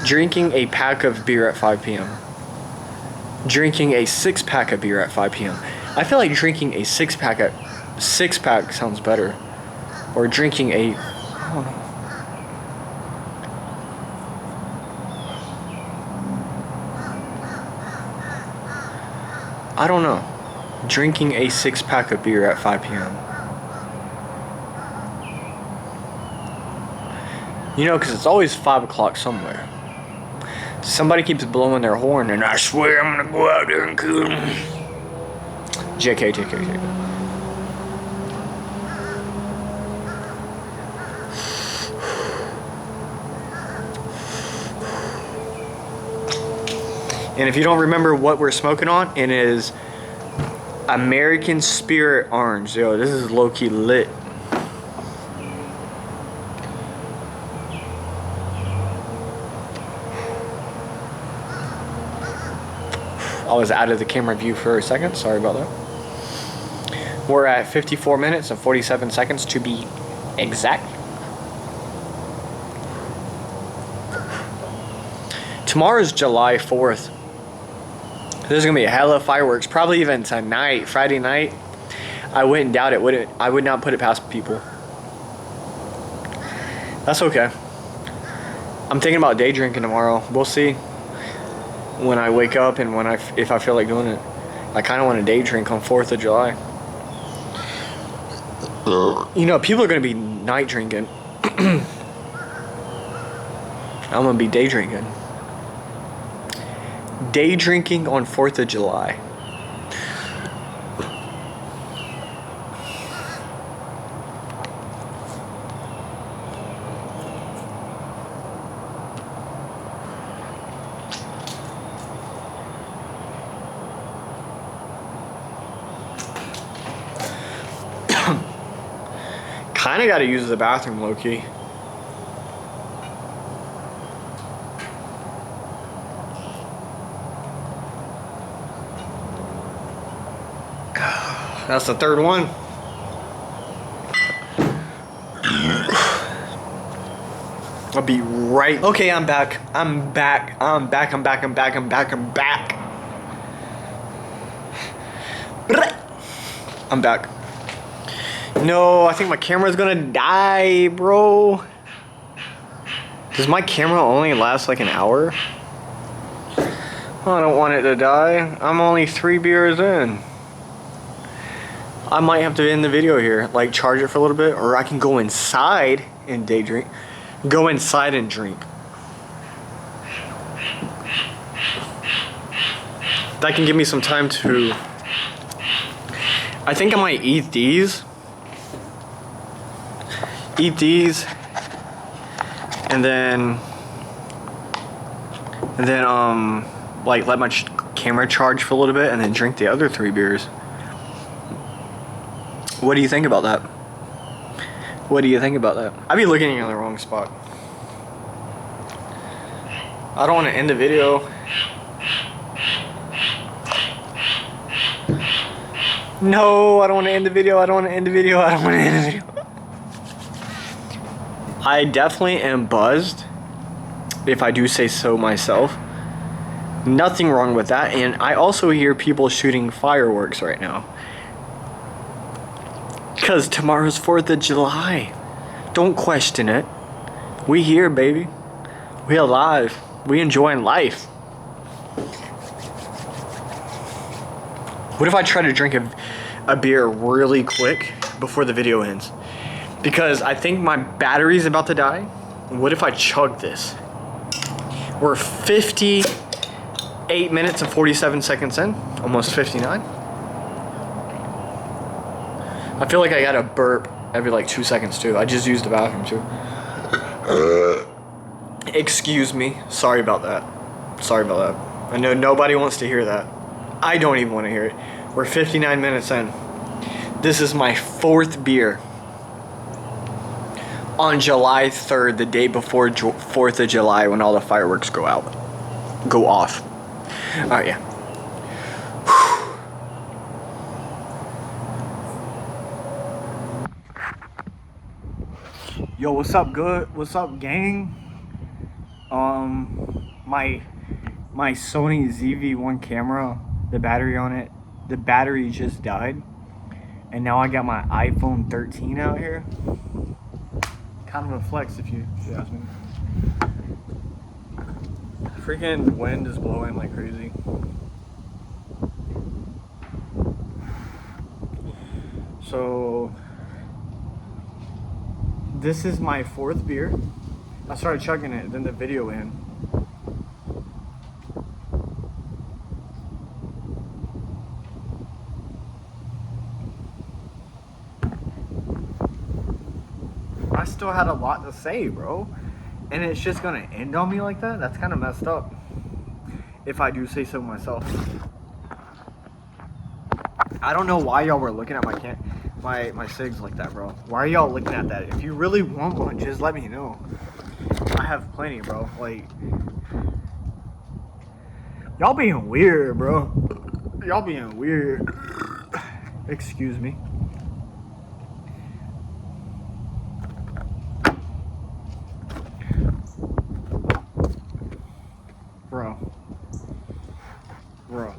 Drinking a pack of beer at 5 p.m. Drinking a 6-pack of beer at 5 p.m. I feel like drinking a 6-pack sounds better. Or drinking a... I don't know. I don't know. Drinking a 6-pack of beer at 5 p.m. You know, because it's always 5 o'clock somewhere. Somebody keeps blowing their horn and I swear I'm gonna go out there and kill them. JK. And if you don't remember what we're smoking on, it is American Spirit Orange. Yo, this is low-key lit. I was out of the camera view for a second. Sorry about that. We're at 54 minutes and 47 seconds to be exact. Tomorrow's July 4th. There's gonna be a hella fireworks, probably even tonight, Friday night. I wouldn't doubt it. I would not put it past people. That's okay. I'm thinking about day drinking tomorrow. We'll see when I wake up and if I feel like doing it. I kind of want to day drink on 4th of July. You know, people are going to be night drinking. I'm going to be day drinking. Day drinking on 4th of July. Kinda gotta use the bathroom, low-key. That's the 3rd one. I'll be right. Okay, I'm back. I'm back. I'm back. I'm back. I'm back. I'm back. I'm back. I'm back. No, I think my camera's gonna die, bro. Does my camera only last like an hour? I don't want it to die. I'm only 3 beers in. I might have to end the video here, like charge it for a little bit, or I can go inside and day drink. Go inside and drink. That can give me some time to... I think I might eat these. And then like let my camera charge for a little bit and then drink the other 3 beers. What do you think about that? What do you think about that? I be looking in the wrong spot. I don't want to end the video. No, I don't want to end the video. I don't want to end the video. I don't want to end the video. I definitely am buzzed, if I do say so myself. Nothing wrong with that. And I also hear people shooting fireworks right now. Because tomorrow's 4th of July. Don't question it. We here, baby. We alive. We enjoying life. What if I try to drink a beer really quick before the video ends? Because I think my battery's about to die. What if I chug this? We're 58 minutes and 47 seconds in. Almost 59. I feel like I gotta burp every like 2 seconds too. I just used the bathroom too. Excuse me. Sorry about that. Sorry about that. I know nobody wants to hear that. I don't even want to hear it. We're 59 minutes in. This is my 4th beer. On July 3rd, the day before 4th of July, when all the fireworks go off. Alright, yeah. Yo, what's up, good? What's up, gang? My Sony ZV-1 camera, the battery on it, the battery just died. And now I got my iPhone 13 out here. Kind of a flex if you ask me. Freaking wind is blowing like crazy. So this is my 4th beer. I started chugging it, then the video in. I still had a lot to say, bro. And it's just gonna end on me like that? That's kind of messed up. If I do say so myself. I don't know why y'all were looking at my cigs like that, bro. Why are y'all looking at that? If you really want one, just let me know. I have plenty, bro. Like, y'all being weird, bro. Y'all being weird. Excuse me. Bro.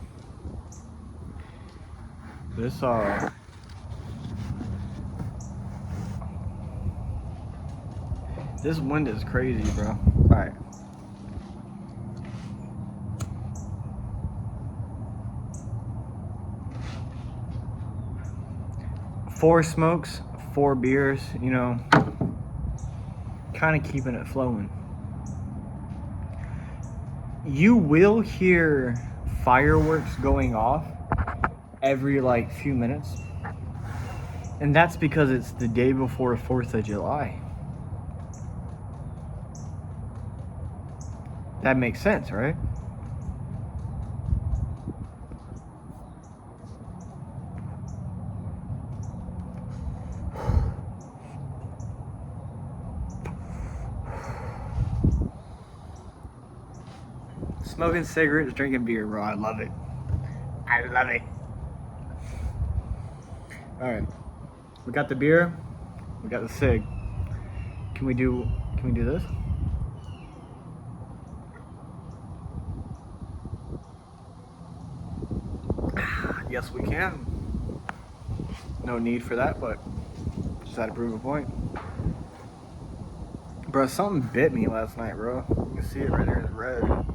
This This wind is crazy, bro. Alright. Four smokes, 4 beers, you know, kind of keeping it flowing. You will hear fireworks going off every like few minutes. And that's because it's the day before 4th of July. That makes sense, right? Smoking cigarettes, drinking beer, bro. I love it. I love it. Alright. We got the beer. We got the cig. Can we do this? Yes, we can. No need for that, but just had to prove a point. Bro, something bit me last night, bro. You can see it right there, it's red.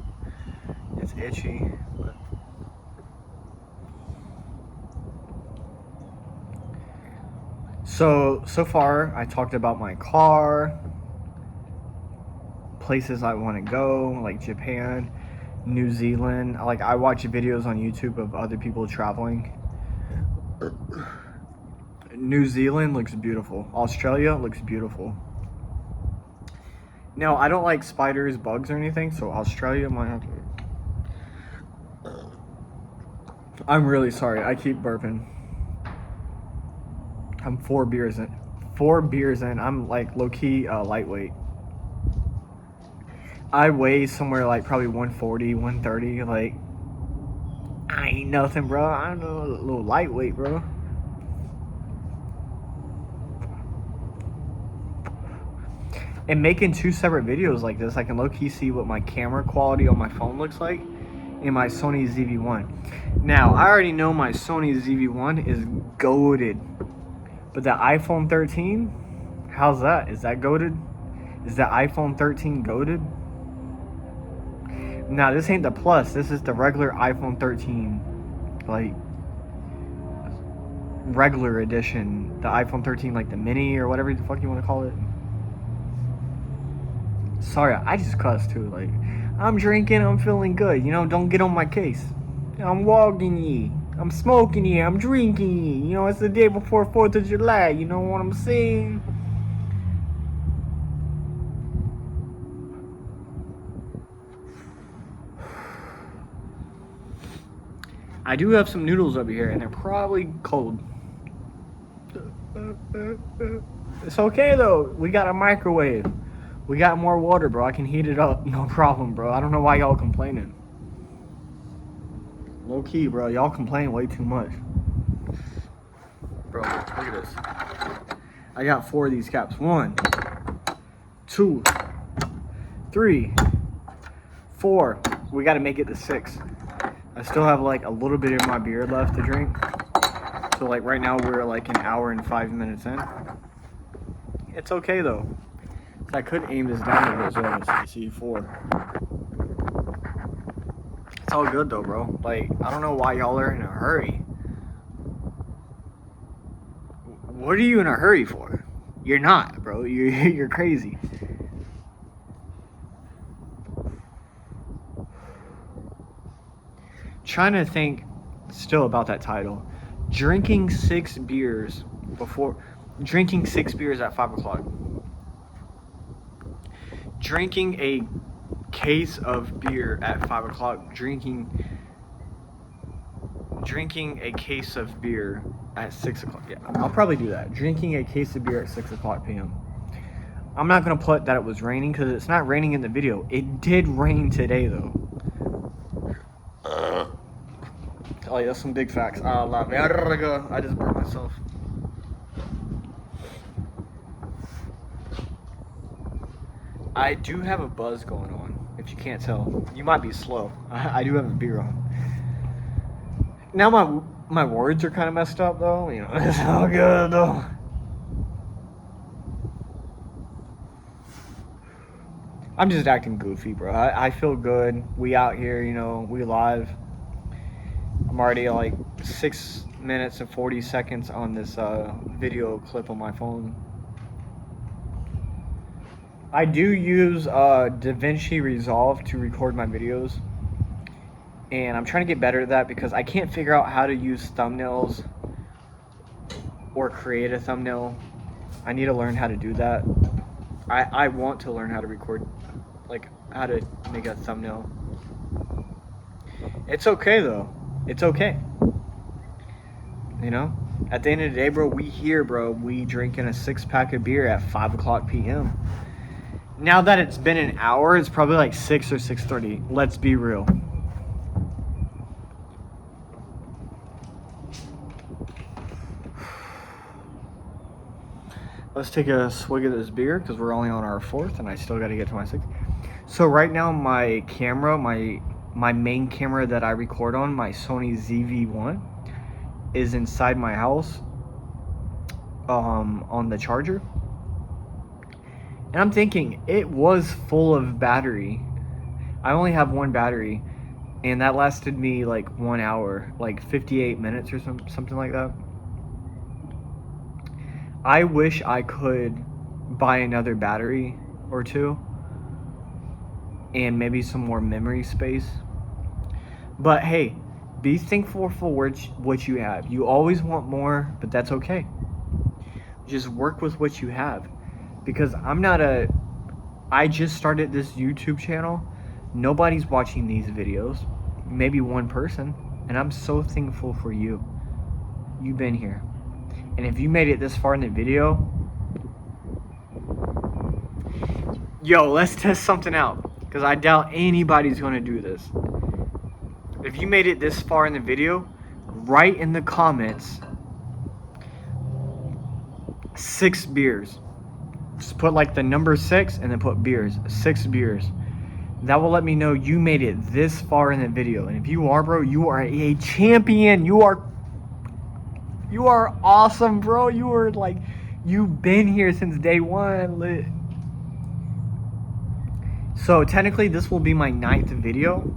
It's itchy. But... So far, I talked about my car, places I want to go, like Japan, New Zealand. Like, I watch videos on YouTube of other people traveling. New Zealand looks beautiful. Australia looks beautiful. Now, I don't like spiders, bugs, or anything, so Australia might have to... I'm really sorry. I keep burping. I'm 4 beers in. 4 beers in. I'm like low-key lightweight. I weigh somewhere like probably 140, 130. Like, I ain't nothing, bro. I'm a little lightweight, bro. And making 2 separate videos like this, I can low-key see what my camera quality on my phone looks like in my Sony ZV-1. Now, I already know my Sony ZV-1 is goated. But the iPhone 13, how's that? Is that goated? Is the iPhone 13 goated? Now, this ain't the Plus. This is the regular iPhone 13. Like, regular edition. The iPhone 13, like the mini or whatever the fuck you want to call it. Sorry, I just cussed too. Like, I'm drinking, I'm feeling good. You know, don't get on my case. I'm walking ye. I'm smoking ye. I'm drinking ye. You know, it's the day before 4th of July. You know what I'm saying? I do have some noodles over here, and they're probably cold. It's okay, though. We got a microwave. We got more water, bro. I can heat it up. No problem, bro. I don't know why y'all complaining. Low key, bro. Y'all complain way too much. Bro, look at this. I got 4 of these caps. 1, 2, 3, 4. We got to make it to 6. I still have like a little bit of my beer left to drink. So like right now we're like an hour and 5 minutes in. It's okay though. So I could aim this down a bit as well, so you see 4. It's all good though, bro. Like, I don't know why y'all are in a hurry. What are you in a hurry for? You're not, bro. You're crazy. Trying to think still about that title. Drinking 6 beers at 5 o'clock. Drinking a case of beer at 5 o'clock. Drinking a case of beer at 6 o'clock. Yeah, I'll probably do that. Drinking a case of beer at 6 o'clock p.m. I'm not going to put that it was raining because it's not raining in the video. It did rain today, though. Oh, yeah, that's some big facts. I just burnt myself. I do have a buzz going on, if you can't tell. You might be slow. I do have a beer on. Now my words are kind of messed up, though. You know, it's all good, though. I'm just acting goofy, bro. I feel good. We out here, you know, we live. I'm already like 6 minutes and 40 seconds on this video clip on my phone. I do use DaVinci Resolve to record my videos. And I'm trying to get better at that because I can't figure out how to use thumbnails or create a thumbnail. I need to learn how to do that. I want to learn how to record, like how to make a thumbnail. It's okay though. It's okay. You know? At the end of the day, bro, we here, bro. We drinking a 6-pack of beer at 5 o'clock p.m. Now that it's been an hour, it's probably like 6 or 6:30. Let's be real. Let's take a swig of this beer because we're only on our 4th and I still got to get to my 6th. So right now my camera, my main camera that I record on, my Sony ZV-1, is inside my house on the charger. And I'm thinking it was full of battery. I only have one battery and that lasted me like 1 hour, like 58 minutes or something like that. I wish I could buy another battery or two and maybe some more memory space. But hey, be thankful for what you have. You always want more, but that's okay. Just work with what you have. Because I just started this YouTube channel. Nobody's watching these videos. Maybe one person. And I'm so thankful for you. You've been here. And if you made it this far in the video, yo, let's test something out. Because I doubt anybody's going to do this. If you made it this far in the video, write in the comments 6 beers. Just put like the number 6 and then put beers. 6 beers. That will let me know you made it this far in the video. And if you are, bro, you are a champion. You are awesome, bro. You are like, you've been here since day one. Lit. So technically this will be my 9th video.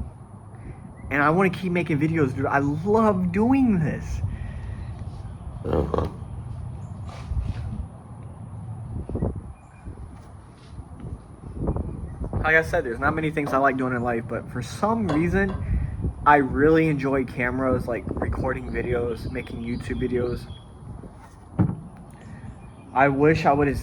And I want to keep making videos, dude. I love doing this. Like I said, there's not many things I like doing in life, but for some reason, I really enjoy cameras, like recording videos, making YouTube videos. I wish I would have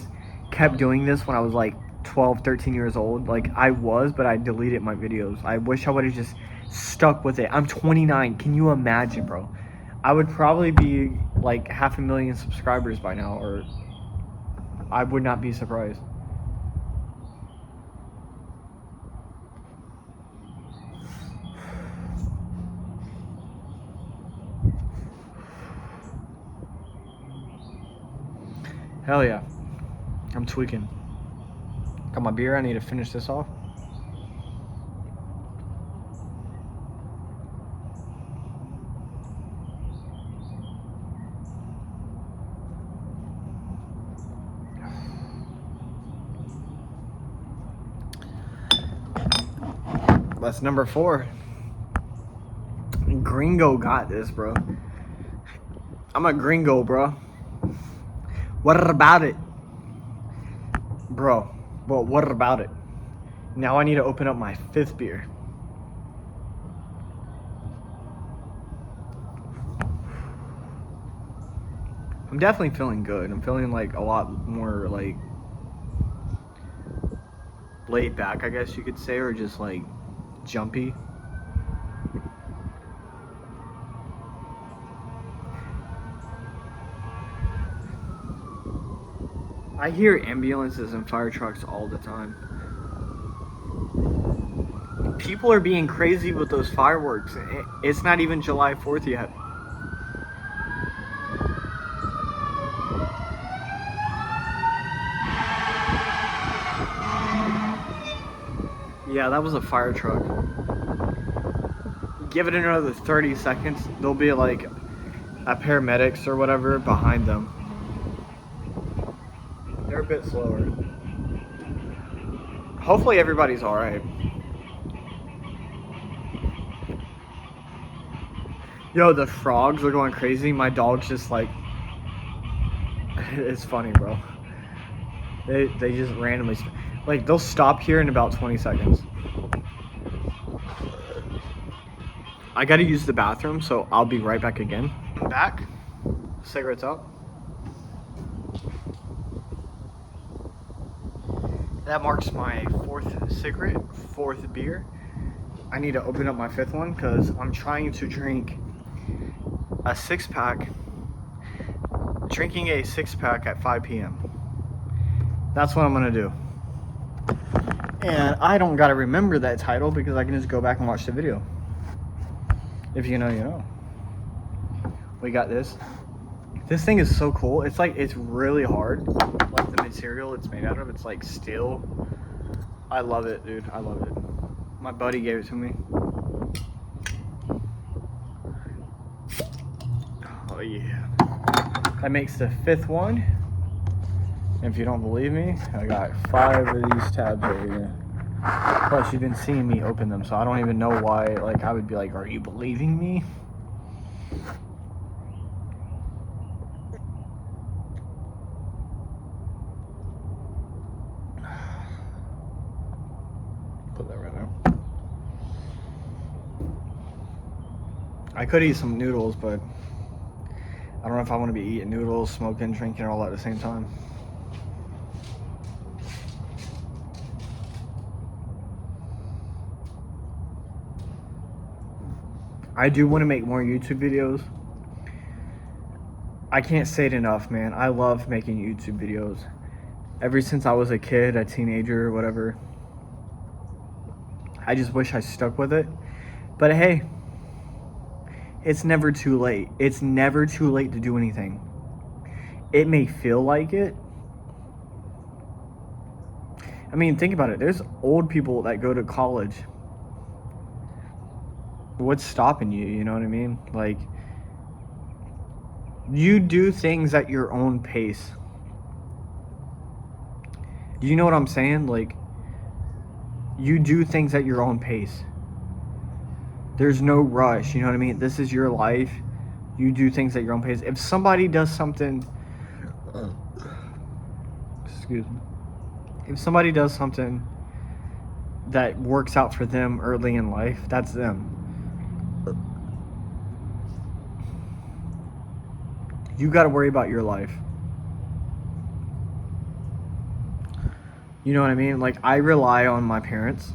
kept doing this when I was like 12, 13 years old. Like I was, but I deleted my videos. I wish I would have just stuck with it. I'm 29. Can you imagine, bro? I would probably be like 500,000 subscribers by now, or I would not be surprised. Hell yeah. I'm tweaking. Got my beer. I need to finish this off. That's number 4. Gringo got this, bro. I'm a gringo, bro. What about it? Bro, well, what about it? Now I need to open up my 5th beer. I'm definitely feeling good. I'm feeling like a lot more like laid back, I guess you could say, or just like jumpy. I hear ambulances and fire trucks all the time. People are being crazy with those fireworks. It's not even July 4th yet. Yeah, that was a fire truck. Give it another 30 seconds, there'll be like a paramedics or whatever behind them. They're a bit slower. Hopefully everybody's alright. Yo, the frogs are going crazy. My dog's just like, it's funny, bro. They just randomly, like, they'll stop here in about 20 seconds. I gotta use the bathroom, so I'll be right back again. I'm back. Cigarettes out. That marks my 4th cigarette, 4th beer. I need to open up my 5th one because I'm trying to drink a 6-pack. Drinking a 6-pack at 5 p.m. That's what I'm gonna do. And I don't gotta remember that title because I can just go back and watch the video. If you know, you know. We got this. This thing is so cool. It's like, it's really hard. Like the material it's made out of, it's like steel. I love it, dude. I love it. My buddy gave it to me. Oh yeah. That makes the 5th one. If you don't believe me, I got 5 of these tabs over here. Plus, you've been seeing me open them, so I don't even know why. Like, I would be like, "Are you believing me?" Put that right there. I could eat some noodles, but I don't know if I want to be eating noodles, smoking, drinking, all at the same time. I do want to make more YouTube videos. I can't say it enough, man. I love making YouTube videos. Ever since I was a kid, a teenager, or whatever. I just wish I stuck with it. But hey, it's never too late. It's never too late to do anything. It may feel like it. I mean, think about it. There's old people that go to college. What's stopping you? You know what I mean? Like, you do things at your own pace. Do you know what I'm saying? Like, you do things at your own pace. There's no rush, you know what I mean? This is your life. You do things at your own pace. If somebody does something, excuse me. If somebody does something that works out for them early in life, that's them. You got to worry about your life. You know what I mean? Like, I rely on my parents.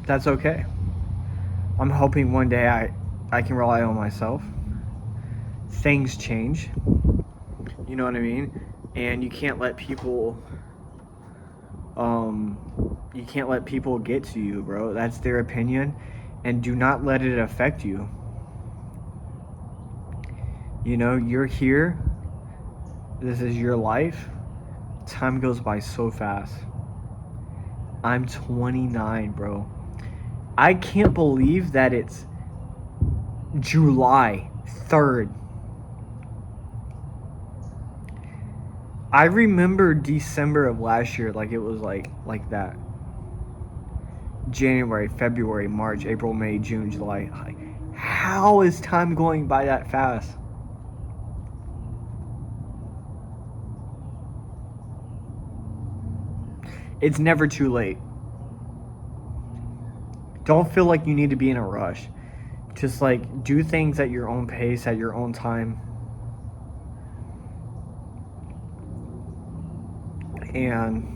That's okay. I'm hoping one day I can rely on myself. Things change. You know what I mean? And you can't let people get to you, bro. That's their opinion, and do not let it affect you. You know, you're here. This is your life. Time goes by so fast. I'm 29, bro. I can't believe that it's July 3rd. I remember December of last year like it was like that. January, February, March, April, May, June, July. How is time going by that fast? It's never too late. Don't feel like you need to be in a rush. Just like do things at your own pace, at your own time. And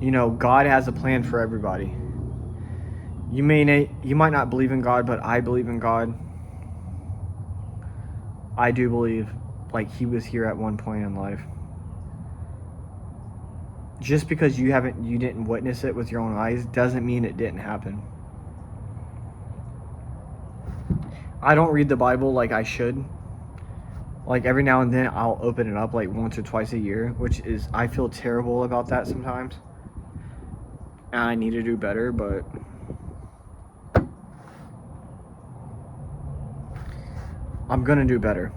you know, God has a plan for everybody. You might not believe in God, but I believe in God. I do believe like he was here at one point in life. Just because you didn't witness it with your own eyes doesn't mean it didn't happen. I don't read the Bible like I should. Like every now and then I'll open it up like once or twice a year, which is, I feel terrible about that sometimes. And I need to do better, but I'm gonna do better.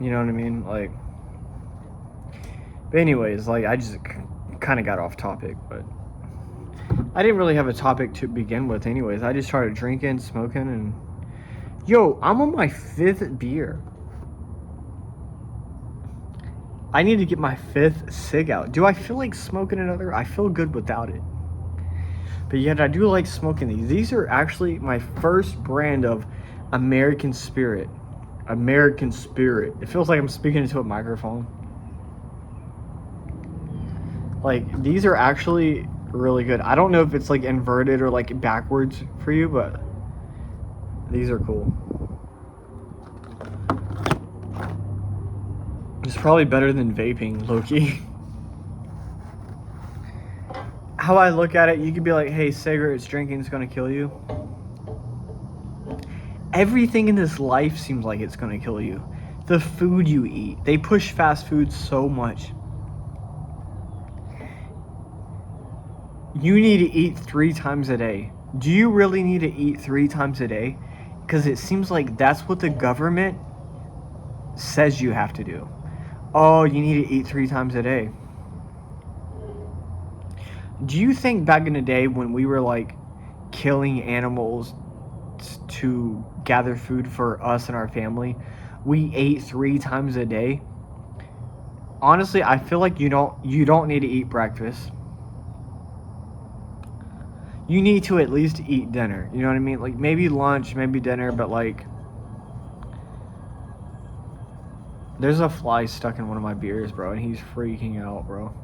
You know what I mean? Like, but anyways, like I just kind of got off topic, but I didn't really have a topic to begin with anyways. I just started drinking, smoking, and... Yo, I'm on my 5th beer. I need to get my 5th cig out. Do I feel like smoking another? I feel good without it. But yet I do like smoking these. These are actually my first brand of American Spirit. American Spirit. It feels like I'm speaking into a microphone. Like, these are actually really good. I don't know if it's like inverted or like backwards for you, but these are cool. It's probably better than vaping, low-key. How I look at it, you could be like, hey, cigarettes, drinking is going to kill you. Everything in this life seems like it's going to kill you. The food you eat. They push fast food so much. You need to eat 3 times a day. Do you really need to eat 3 times a day? Because it seems like that's what the government says you have to do. Oh, you need to eat 3 times a day. Do you think back in the day when we were like killing animals to gather food for us and our family, we ate 3 times a day? Honestly, I feel like you don't need to eat breakfast. You need to at least eat dinner. You know what I mean? Like maybe lunch, maybe dinner, but like there's a fly stuck in one of my beers, bro, and he's freaking out, bro.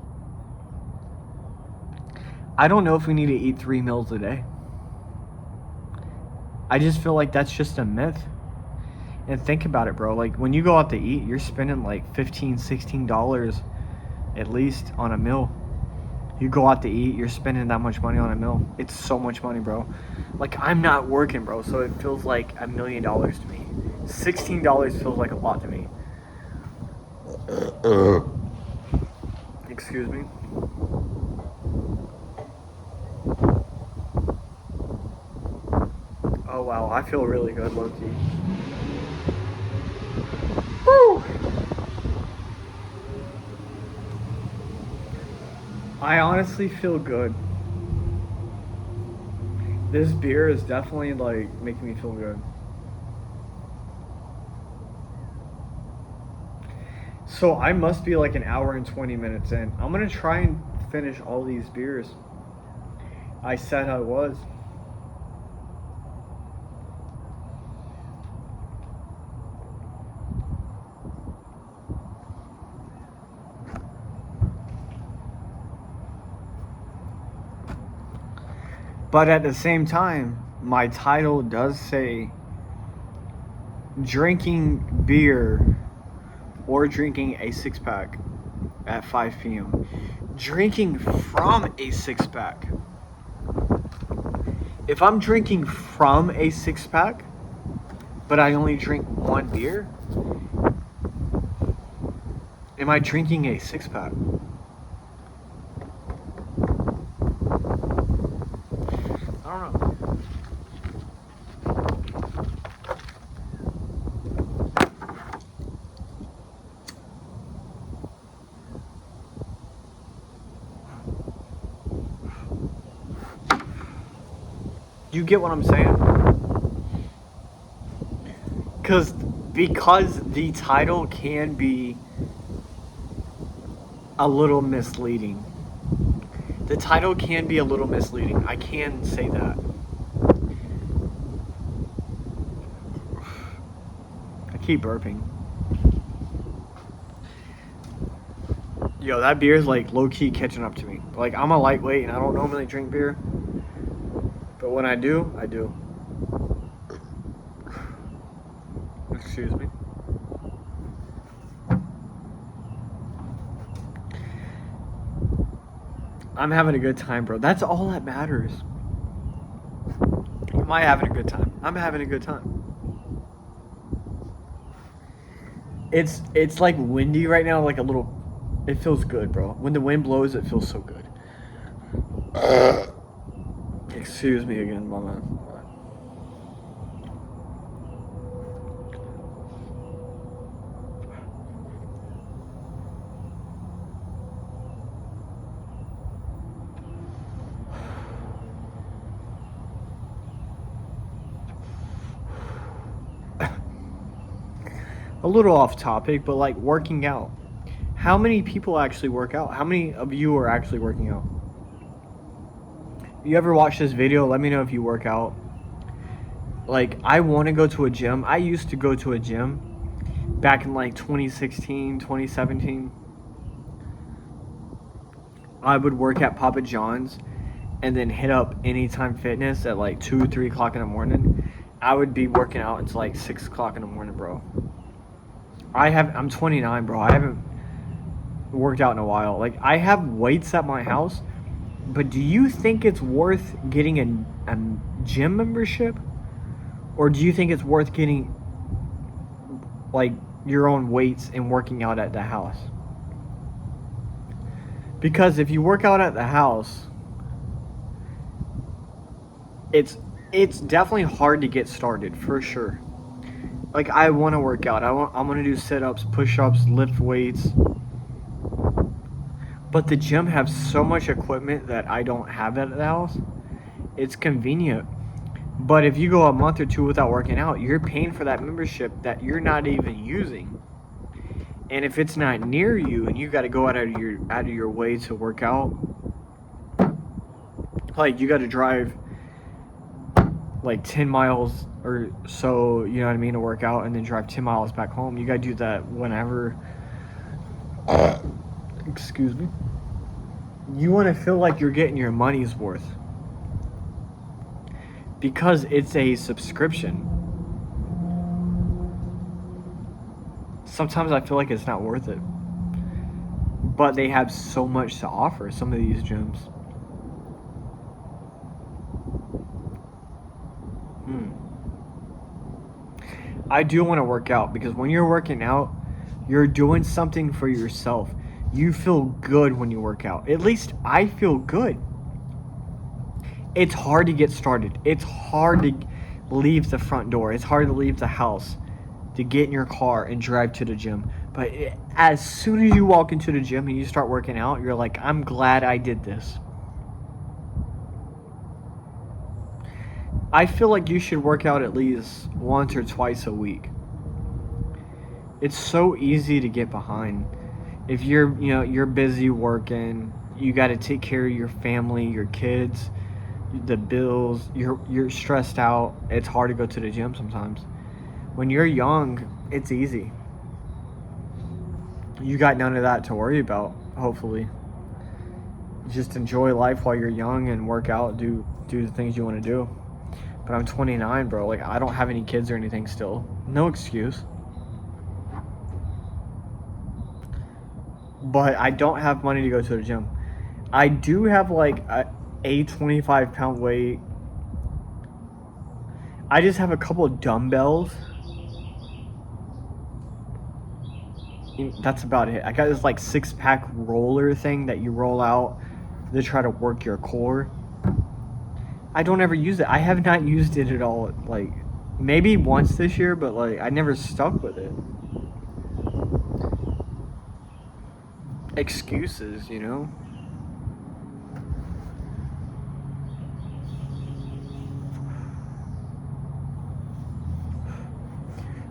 I don't know if we need to eat 3 meals a day. I just feel like that's just a myth. And think about it, bro. Like when you go out to eat, you're spending like $15, $16 at least on a meal. You go out to eat, you're spending that much money on a meal. It's so much money, bro. Like I'm not working, bro, so it feels like $1 million to me. $16 feels like a lot to me. Excuse me. Oh wow, I feel really good, low-key. Woo! I honestly feel good. This beer is definitely like making me feel good. So I must be like an hour and 20 minutes in. I'm gonna try and finish all these beers. I said I was. But at the same time, my title does say drinking beer or drinking a 6-pack at 5 p.m. Drinking from a 6-pack. If I'm drinking from a 6-pack, but I only drink 1 beer, am I drinking a 6-pack? I don't know. You get what I'm saying? Because the title can be a little misleading. The title can be a little misleading. I can say that. I keep burping. Yo, that beer is like low-key catching up to me. Like, I'm a lightweight and I don't normally drink beer. But when I do, I do. Excuse me. I'm having a good time, bro. That's all that matters. Am I having a good time? I'm having a good time. It's like windy right now, like a little. It feels good, bro. When the wind blows, it feels so good. Excuse me again, mama. a little off topic, but like working out. How many people actually work out? How many of you are actually working out? You ever watch this video? Let me know if you work out. Like, I want to go to a gym. I used to go to a gym back in like 2016, 2017. I would work at Papa John's and then hit up Anytime Fitness at like 2, 3 o'clock in the morning. I would be working out until like 6 o'clock in the morning, bro. I'm 29, bro. I haven't worked out in a while. Like, I have weights at my house, but do you think it's worth getting a gym membership? Or do you think it's worth getting like your own weights and working out at the house? Because if you work out at the house, it's definitely hard to get started, for sure. Like, I want to work out. I want to do sit-ups, push-ups, lift weights. But the gym has so much equipment that I don't have at the house. It's convenient. But if you go a month or two without working out, you're paying for that membership that you're not even using. And if it's not near you and you got to go out of your way to work out, like, you got to drive like 10 miles or so, you know what I mean, to work out, and then drive 10 miles back home. You got to do that whenever, excuse me, you want to feel like you're getting your money's worth. Because it's a subscription. Sometimes I feel like it's not worth it. But they have so much to offer, some of these gyms. I do want to work out, because when you're working out, you're doing something for yourself. You feel good when you work out. At least I feel good. It's hard to get started. It's hard to leave the front door. It's hard to leave the house, to get in your car and drive to the gym. But as soon as you walk into the gym and you start working out, you're like, I'm glad I did this. I feel like you should work out at least once or twice a week. It's so easy to get behind. If you're busy working, you got to take care of your family, your kids, the bills, you're stressed out. It's hard to go to the gym sometimes. When you're young, it's easy. You got none of that to worry about, hopefully. Just enjoy life while you're young and work out, do the things you want to do. But I'm 29, bro. Like, I don't have any kids or anything still. No excuse. But I don't have money to go to the gym. I do have like a 25-pound weight. I just have a couple of dumbbells. That's about it. I got this like 6-pack roller thing that you roll out to try to work your core. I don't ever use it. I have not used it at all. Like, maybe once this year, but like, I never stuck with it. Excuses, you know?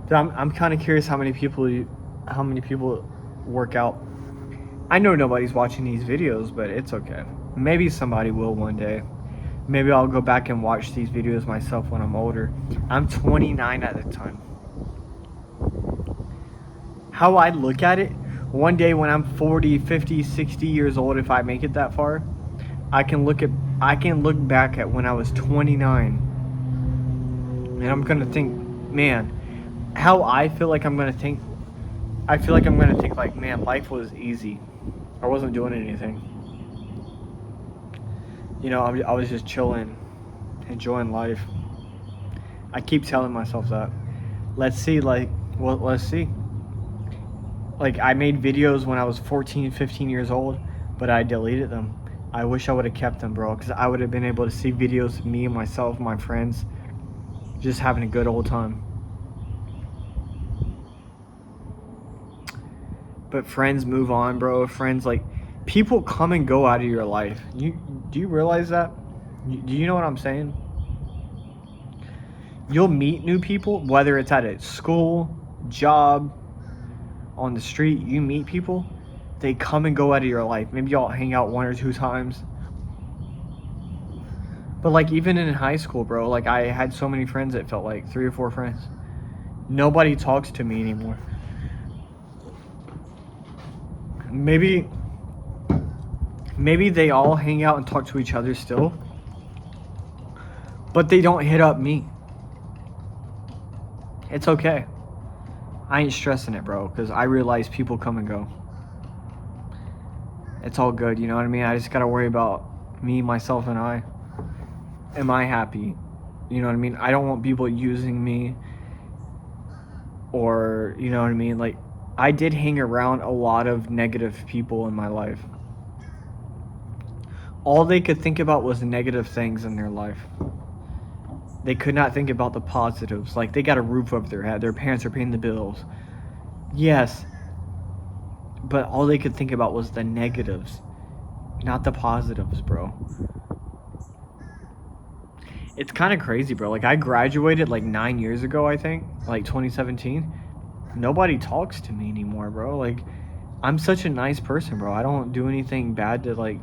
I'm kind of curious how many people work out. I know nobody's watching these videos, but it's okay. Maybe somebody will one day. Maybe I'll go back and watch these videos myself when I'm older. I'm 29 at the time. How I look at it, one day when I'm 40, 50, 60 years old, if I make it that far, I can look back at when I was 29, and I'm gonna think, man, how I feel like I'm gonna think. I feel like I'm gonna think like, man, life was easy. I wasn't doing anything. You know, I was just chilling, enjoying life. I keep telling myself that. Let's see. Like, I made videos when I was 14, 15 years old, but I deleted them. I wish I would have kept them, bro, because I would have been able to see videos of me and myself, my friends, just having a good old time. But friends move on, bro. Friends, like, people come and go out of your life. Do you realize that? Do you know what I'm saying? You'll meet new people, whether it's at a school, job, on the street, you meet people, they come and go out of your life. Maybe y'all hang out 1 or 2 times. But like even in high school, bro, like I had so many friends, it felt like 3 or 4 friends. Nobody talks to me anymore. Maybe they all hang out and talk to each other still, but they don't hit up me. It's okay. I ain't stressing it, bro, because I realize people come and go. It's all good, you know what I mean? I just gotta worry about me, myself, and I. Am I happy? You know what I mean? I don't want people using me, or, you know what I mean? Like, I did hang around a lot of negative people in my life. All they could think about was negative things in their life. They could not think about the positives. Like, they got a roof over their head. Their parents are paying the bills. Yes. But all they could think about was the negatives, not the positives, bro. It's kind of crazy, bro. Like, I graduated like 9 years ago, I think. Like, 2017. Nobody talks to me anymore, bro. Like, I'm such a nice person, bro. I don't do anything bad to, like,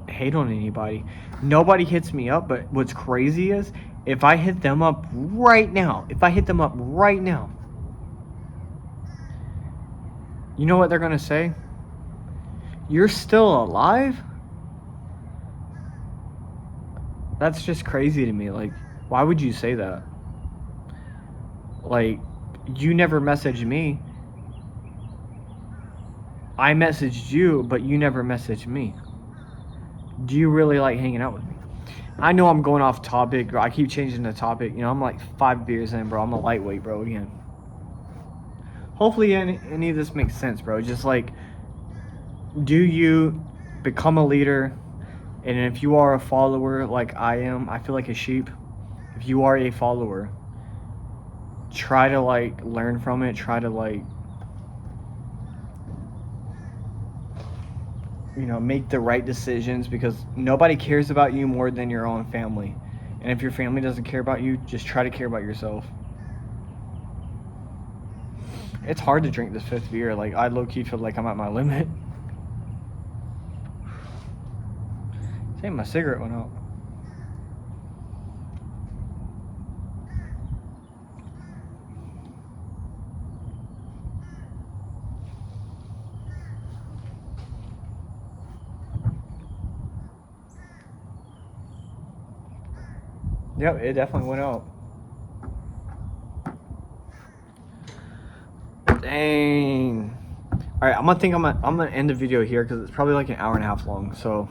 hate on anybody. Nobody hits me up, but what's crazy is if I hit them up right now, you know what they're gonna say? You're still alive? That's just crazy to me. Like, why would you say that? Like, you never messaged me. I messaged you, but you never messaged me. Do you really like hanging out with me? I know I'm going off topic, bro. I keep changing the topic. You know, I'm like 5 beers in, bro. I'm a lightweight, bro, again. Hopefully any of this makes sense, bro. Just like, do you become a leader? And if you are a follower like I am, I feel like a sheep. If you are a follower, try to like learn from it. Try to like, you know, make the right decisions, because nobody cares about you more than your own family. And if your family doesn't care about you, just try to care about yourself. It's hard to drink this 5th beer. Like, I low-key feel like I'm at my limit. Dang, my cigarette went out. Yep, it definitely went out. Dang. All right, I'm gonna end the video here because it's probably like an hour and a half long. So